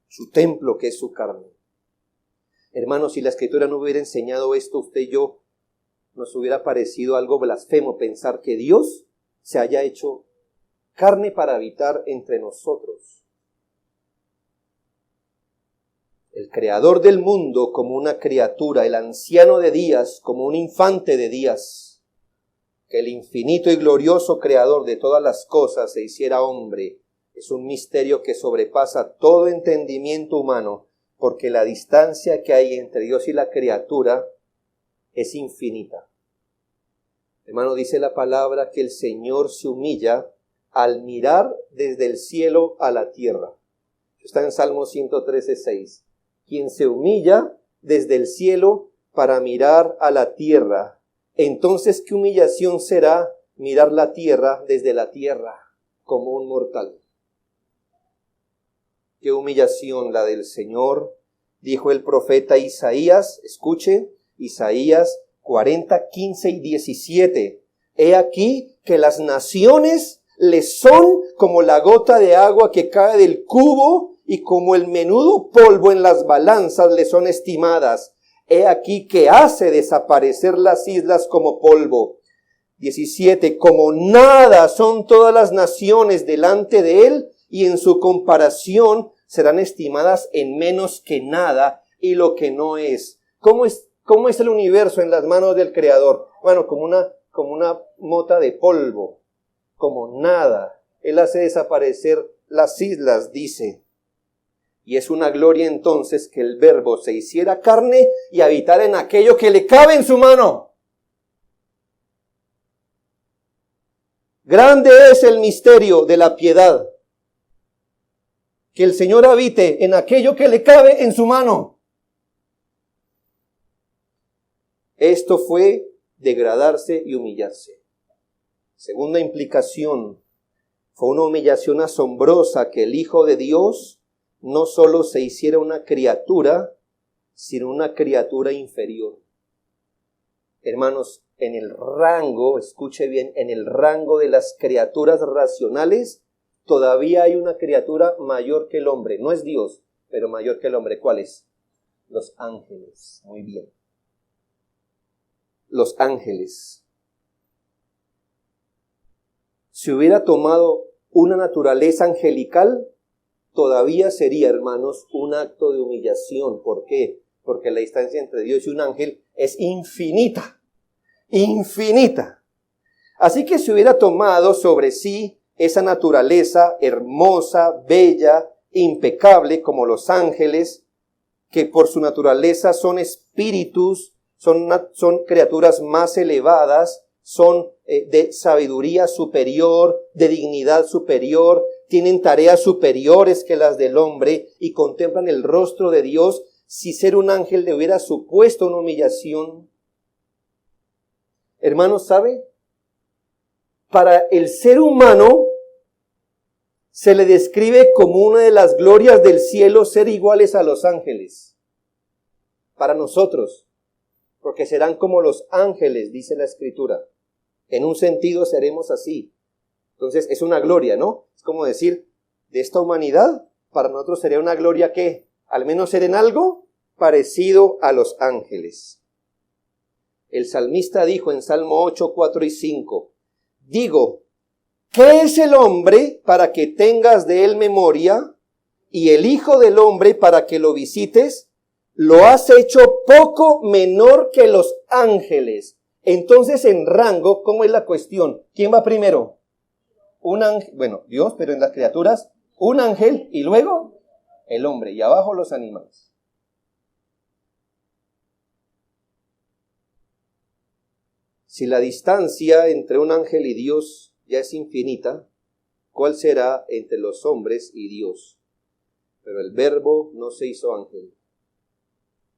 Su templo, que es su carne. Hermanos, si la Escritura no hubiera enseñado esto, usted y yo, nos hubiera parecido algo blasfemo pensar que Dios se haya hecho carne para habitar entre nosotros. El creador del mundo como una criatura, el anciano de días como un infante de días, que el infinito y glorioso creador de todas las cosas se hiciera hombre, es un misterio que sobrepasa todo entendimiento humano, porque la distancia que hay entre Dios y la criatura es infinita. Hermano, dice la palabra que el Señor se humilla al mirar desde el cielo a la tierra. Está en Salmo 113:6. Quien se humilla desde el cielo para mirar a la tierra. Entonces, ¿qué humillación será mirar la tierra desde la tierra como un mortal? ¿Qué humillación la del Señor? Dijo el profeta Isaías, escuche, Isaías 40, 15 y 17. He aquí que las naciones les son como la gota de agua que cae del cubo y como el menudo polvo en las balanzas le son estimadas. He aquí que hace desaparecer las islas como polvo. 17. Como nada son todas las naciones delante de él, y en su comparación serán estimadas en menos que nada y lo que no es. ¿Cómo es el universo en las manos del Creador? Bueno, como una mota de polvo, como nada. Él hace desaparecer las islas, dice. Y es una gloria entonces que el Verbo se hiciera carne y habitara en aquello que le cabe en su mano. Grande es el misterio de la piedad. Que el Señor habite en aquello que le cabe en su mano. Esto fue degradarse y humillarse. Segunda implicación, fue una humillación asombrosa que el Hijo de Dios no solo se hiciera una criatura, sino una criatura inferior. Hermanos, en el rango, escuche bien, en el rango de las criaturas racionales, todavía hay una criatura mayor que el hombre. No es Dios, pero mayor que el hombre. ¿Cuál es? Los ángeles. Muy bien. Los ángeles. Si hubiera tomado una naturaleza angelical, todavía sería, hermanos, un acto de humillación. ¿Por qué? Porque la distancia entre Dios y un ángel es infinita. Infinita. Así que si hubiera tomado sobre sí esa naturaleza hermosa, bella, impecable, como los ángeles, que por su naturaleza son espíritus, son criaturas más elevadas, son de sabiduría superior, de dignidad superior, tienen tareas superiores que las del hombre y contemplan el rostro de Dios. Si ser un ángel le hubiera supuesto una humillación, hermanos, ¿sabe? Para el ser humano se le describe como una de las glorias del cielo ser iguales a los ángeles. Para nosotros, porque serán como los ángeles, dice la Escritura. En un sentido seremos así. Entonces es una gloria, ¿no? Es como decir, de esta humanidad, para nosotros sería una gloria que, al menos ser en algo parecido a los ángeles. El salmista dijo en Salmo 8, 4 y 5, digo, ¿qué es el hombre para que tengas de él memoria? Y el Hijo del hombre para que lo visites, lo has hecho poco menor que los ángeles. Entonces en rango, ¿cómo es la cuestión? ¿Quién va primero? Un ángel, bueno, Dios, pero en las criaturas, un ángel y luego el hombre, y abajo los animales. Si la distancia entre un ángel y Dios ya es infinita, ¿cuál será entre los hombres y Dios? Pero el Verbo no se hizo ángel.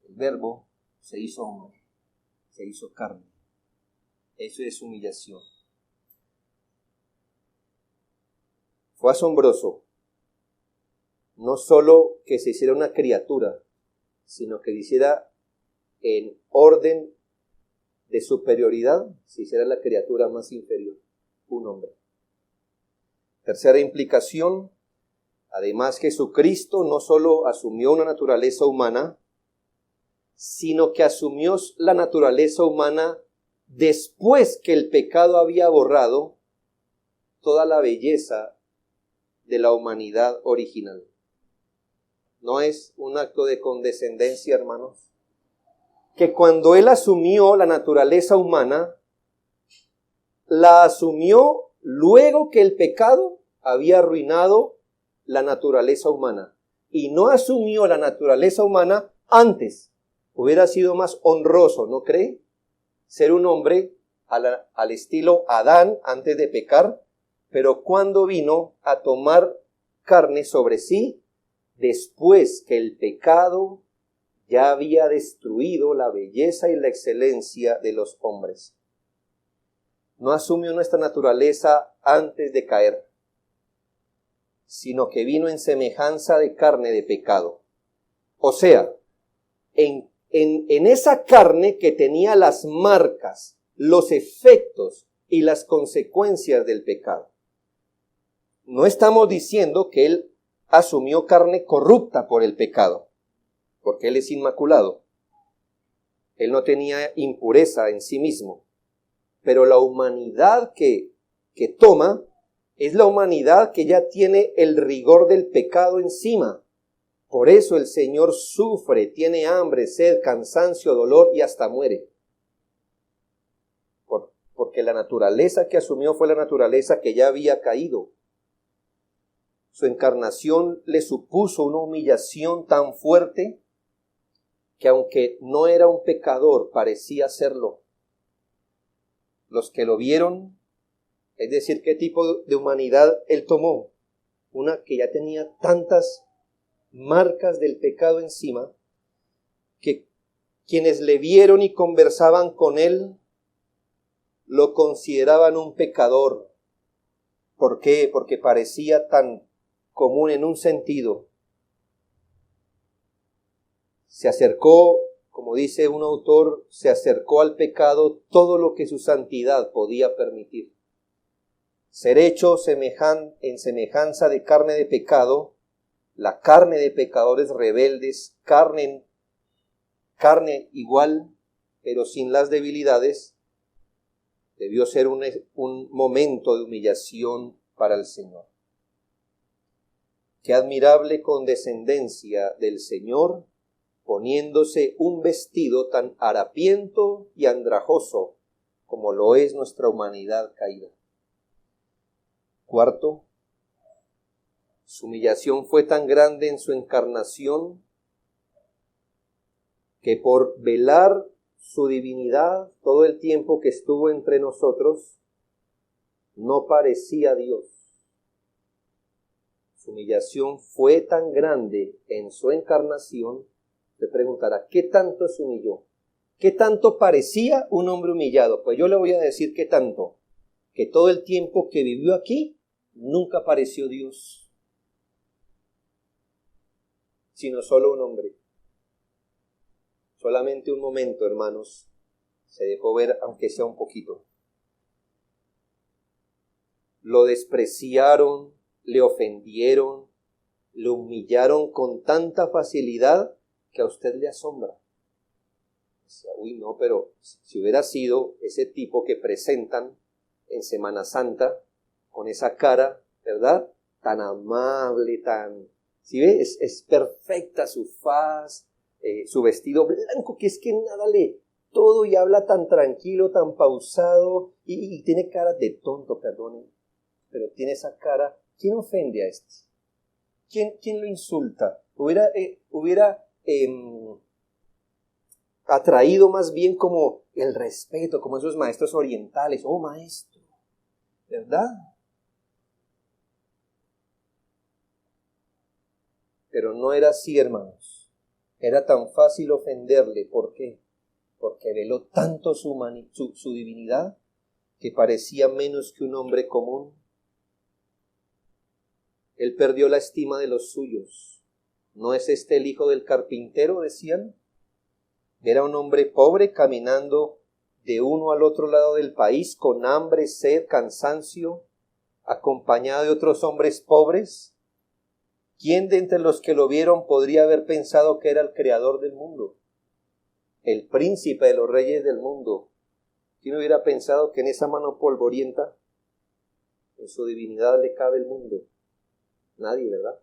El Verbo se hizo hombre, se hizo carne. Eso es humillación. Fue asombroso, no solo que se hiciera una criatura, sino que se hiciera en orden de superioridad, se hiciera la criatura más inferior, un hombre. Tercera implicación, además Jesucristo no solo asumió una naturaleza humana, sino que asumió la naturaleza humana después que el pecado había borrado toda la belleza de la humanidad original. ¿No es un acto de condescendencia, hermanos? Que cuando Él asumió la naturaleza humana, la asumió luego que el pecado había arruinado la naturaleza humana. Y no asumió la naturaleza humana antes. Hubiera sido más honroso, ¿no cree? Ser un hombre al estilo Adán antes de pecar, pero cuando vino a tomar carne sobre sí, después que el pecado ya había destruido la belleza y la excelencia de los hombres. No asumió nuestra naturaleza antes de caer, sino que vino en semejanza de carne de pecado. O sea, en esa carne que tenía las marcas, los efectos y las consecuencias del pecado. No estamos diciendo que Él asumió carne corrupta por el pecado, porque Él es inmaculado. Él no tenía impureza en sí mismo, pero la humanidad que toma es la humanidad que ya tiene el rigor del pecado encima. Por eso el Señor sufre, tiene hambre, sed, cansancio, dolor y hasta muere. Porque la naturaleza que asumió fue la naturaleza que ya había caído. Su encarnación le supuso una humillación tan fuerte que aunque no era un pecador, parecía serlo. Los que lo vieron, es decir, qué tipo de humanidad Él tomó, una que ya tenía tantas marcas del pecado encima, que quienes le vieron y conversaban con Él, lo consideraban un pecador. ¿Por qué? Porque parecía tan común en un sentido. Se acercó, como dice un autor, se acercó al pecado todo lo que su santidad podía permitir. Ser hecho en semejanza de carne de pecado, la carne de pecadores rebeldes, carne igual, pero sin las debilidades, debió ser un momento de humillación para el Señor. Qué admirable condescendencia del Señor, poniéndose un vestido tan harapiento y andrajoso como lo es nuestra humanidad caída. Cuarto, su humillación fue tan grande en su encarnación que por velar su divinidad todo el tiempo que estuvo entre nosotros, no parecía Dios. Su humillación fue tan grande en su encarnación. Te preguntará, ¿qué tanto se humilló? ¿Qué tanto parecía un hombre humillado? Pues yo le voy a decir qué tanto. Que todo el tiempo que vivió aquí, nunca pareció Dios, sino solo un hombre. Solamente un momento, hermanos, se dejó ver, aunque sea un poquito. Lo despreciaron, le ofendieron, lo humillaron con tanta facilidad que a usted le asombra. Decía, uy, no, pero si hubiera sido ese tipo que presentan en Semana Santa, con esa cara, ¿verdad? Tan amable, tan... ¿Sí ve? Es perfecta su faz, su vestido blanco, que es que nada le... Todo y habla tan tranquilo, tan pausado, y tiene cara de tonto, perdonen, pero tiene esa cara. ¿Quién ofende a este? ¿quién lo insulta? Hubiera atraído más bien como el respeto, como esos maestros orientales. Oh, maestro, ¿verdad? Pero no era así, hermanos. Era tan fácil ofenderle. ¿Por qué? Porque veló tanto su divinidad que parecía menos que un hombre común. Él perdió la estima de los suyos. ¿No es este el hijo del carpintero?, decían. Era un hombre pobre caminando de uno al otro lado del país con hambre, sed, cansancio, acompañado de otros hombres pobres. ¿Quién de entre los que lo vieron podría haber pensado que era el creador del mundo? El príncipe de los reyes del mundo. ¿Quién hubiera pensado que en esa mano polvorienta, en su divinidad, le cabe el mundo? Nadie, ¿verdad?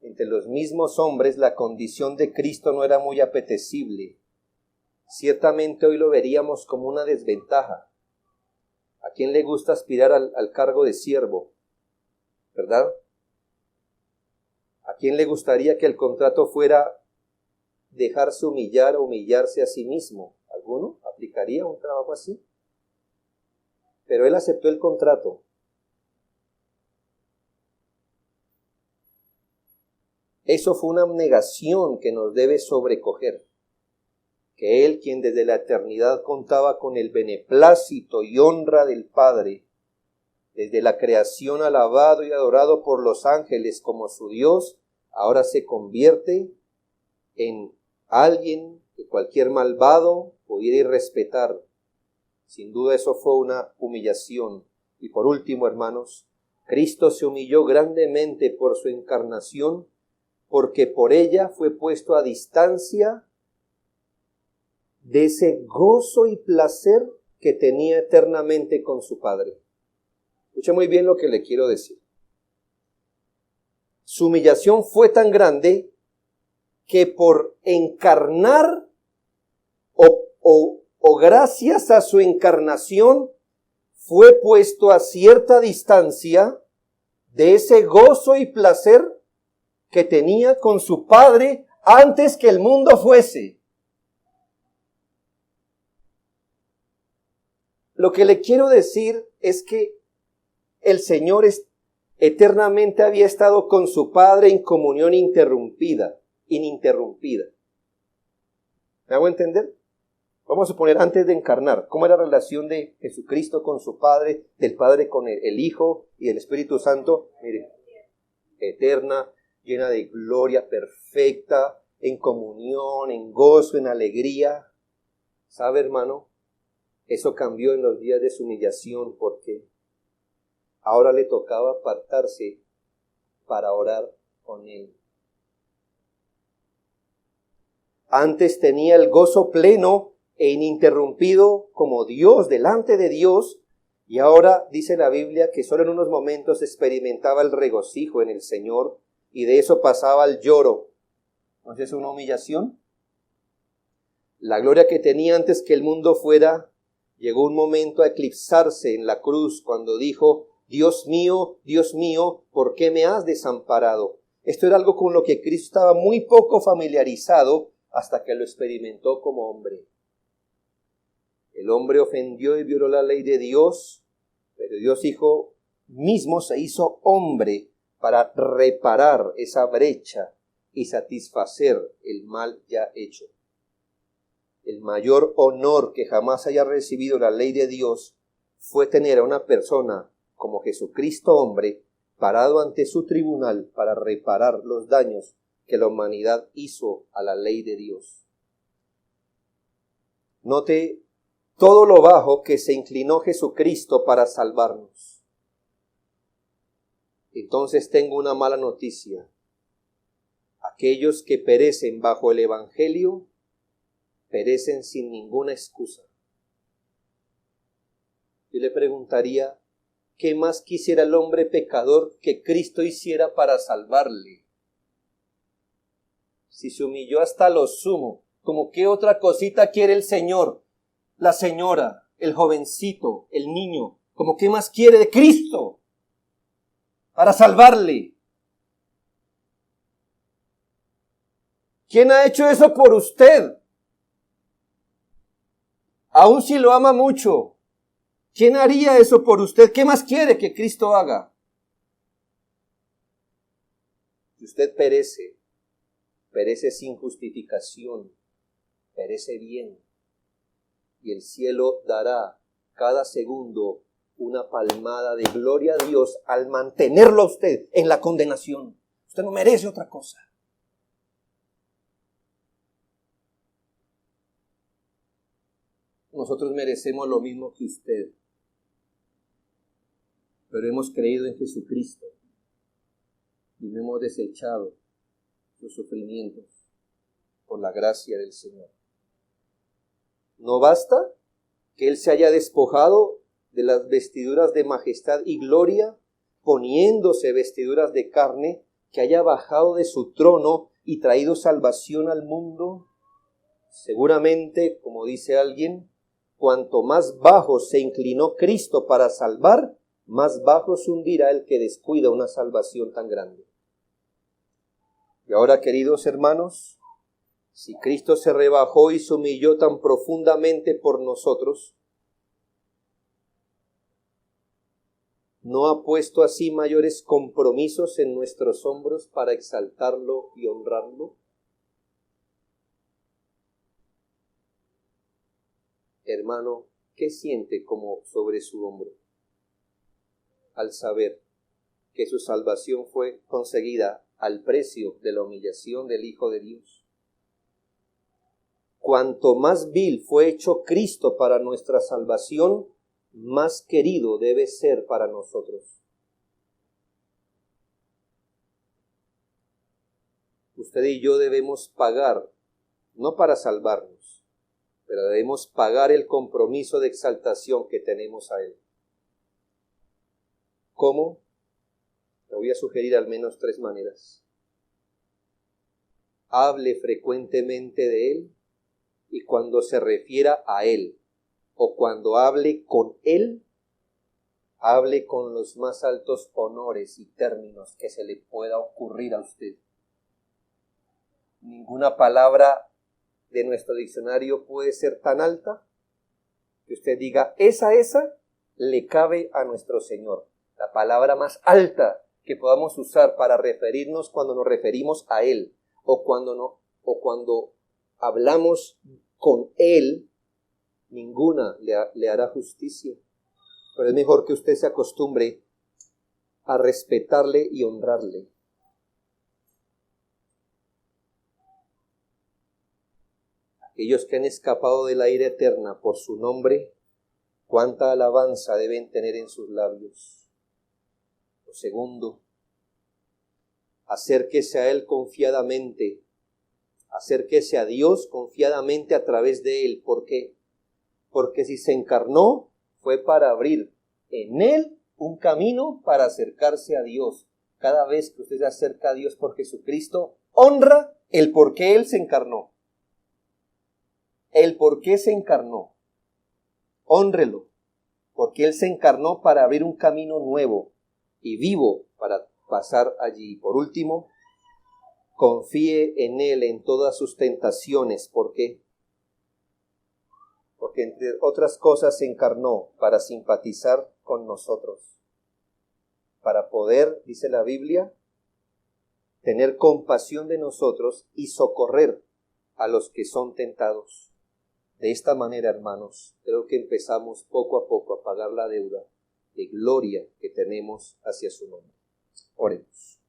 Entre los mismos hombres la condición de Cristo no era muy apetecible. Ciertamente hoy lo veríamos como una desventaja. ¿A quién le gusta aspirar al cargo de siervo? ¿Verdad? ¿A quién le gustaría que el contrato fuera dejarse humillar o humillarse a sí mismo? ¿Alguno aplicaría un trabajo así? Pero él aceptó el contrato. Eso fue una abnegación que nos debe sobrecoger. Que Él, quien desde la eternidad contaba con el beneplácito y honra del Padre, desde la creación alabado y adorado por los ángeles como su Dios, ahora se convierte en alguien que cualquier malvado pudiera irrespetar. Sin duda eso fue una humillación. Y por último, hermanos, Cristo se humilló grandemente por su encarnación, porque por ella fue puesto a distancia de ese gozo y placer que tenía eternamente con su Padre. Escuche muy bien lo que le quiero decir. Su humillación fue tan grande que por encarnar o gracias a su encarnación fue puesto a cierta distancia de ese gozo y placer que tenía con su Padre antes que el mundo fuese. Lo que le quiero decir es que el Señor eternamente había estado con su Padre en comunión ininterrumpida. ¿Me hago entender? Vamos a suponer antes de encarnar, ¿cómo era la relación de Jesucristo con su Padre, del Padre con el Hijo y el Espíritu Santo? Mire, eterna, llena de gloria perfecta, en comunión, en gozo, en alegría. ¿Sabe, hermano? Eso cambió en los días de su humillación, porque ahora le tocaba apartarse para orar con Él. Antes tenía el gozo pleno e ininterrumpido como Dios, delante de Dios, y ahora dice la Biblia que solo en unos momentos experimentaba el regocijo en el Señor, y de eso pasaba al lloro. ¿No es eso una humillación? La gloria que tenía antes que el mundo fuera, llegó un momento a eclipsarse en la cruz cuando dijo: Dios mío, ¿por qué me has desamparado? Esto era algo con lo que Cristo estaba muy poco familiarizado hasta que lo experimentó como hombre. El hombre ofendió y violó la ley de Dios, pero Dios Hijo mismo se hizo hombre para reparar esa brecha y satisfacer el mal ya hecho. El mayor honor que jamás haya recibido la ley de Dios fue tener a una persona como Jesucristo hombre parado ante su tribunal para reparar los daños que la humanidad hizo a la ley de Dios. Note todo lo bajo que se inclinó Jesucristo para salvarnos. Entonces tengo una mala noticia. Aquellos que perecen bajo el Evangelio perecen sin ninguna excusa. Yo le preguntaría, ¿qué más quisiera el hombre pecador que Cristo hiciera para salvarle? Si se humilló hasta lo sumo, ¿como qué otra cosita quiere el Señor? La señora, el jovencito, el niño, ¿como qué más quiere de Cristo? para salvarle. ¿Quién ha hecho eso por usted? Aun si lo ama mucho, ¿quién haría eso por usted? ¿Qué más quiere que Cristo haga? Si usted perece sin justificación, perece bien, y el cielo dará cada segundo una palmada de gloria a Dios al mantenerlo a usted en la condenación. Usted no merece otra cosa. Nosotros merecemos lo mismo que usted, pero hemos creído en Jesucristo y no hemos desechado sus sufrimientos por la gracia del Señor. ¿No basta que Él se haya despojado de las vestiduras de majestad y gloria, poniéndose vestiduras de carne, que haya bajado de su trono y traído salvación al mundo? Seguramente, como dice alguien, cuanto más bajo se inclinó Cristo para salvar, más bajo se hundirá el que descuida una salvación tan grande. Y ahora, queridos hermanos, si Cristo se rebajó y se humilló tan profundamente por nosotros, ¿no ha puesto así mayores compromisos en nuestros hombros para exaltarlo y honrarlo? Hermano, ¿qué siente como sobre su hombro al saber que su salvación fue conseguida al precio de la humillación del Hijo de Dios? Cuanto más vil fue hecho Cristo para nuestra salvación, más querido debe ser para nosotros. Usted y yo debemos pagar, no para salvarnos, pero debemos pagar el compromiso de exaltación que tenemos a Él. ¿Cómo? Le voy a sugerir al menos 3 maneras. Hable frecuentemente de Él, y cuando se refiera a Él, o cuando hable con Él, hable con los más altos honores y términos que se le pueda ocurrir a usted. Ninguna palabra de nuestro diccionario puede ser tan alta que usted diga, esa le cabe a nuestro Señor. La palabra más alta que podamos usar para referirnos cuando nos referimos a Él, o cuando hablamos con Él, ninguna le hará justicia. Pero es mejor que usted se acostumbre a respetarle y honrarle. Aquellos que han escapado de la ira eterna por su nombre, cuánta alabanza deben tener en sus labios. Lo segundo, acérquese a Él confiadamente. Acérquese a Dios confiadamente a través de Él. ¿Por qué? Porque si se encarnó, fue para abrir en Él un camino para acercarse a Dios. Cada vez que usted se acerca a Dios por Jesucristo, honra el por qué Él se encarnó. El por qué se encarnó. Hónrelo, porque Él se encarnó para abrir un camino nuevo y vivo para pasar allí. Por último, confíe en Él en todas sus tentaciones. ¿Por qué? Porque entre otras cosas se encarnó para simpatizar con nosotros, para poder, dice la Biblia, tener compasión de nosotros y socorrer a los que son tentados. De esta manera, hermanos, creo que empezamos poco a poco a pagar la deuda de gloria que tenemos hacia su nombre. Oremos.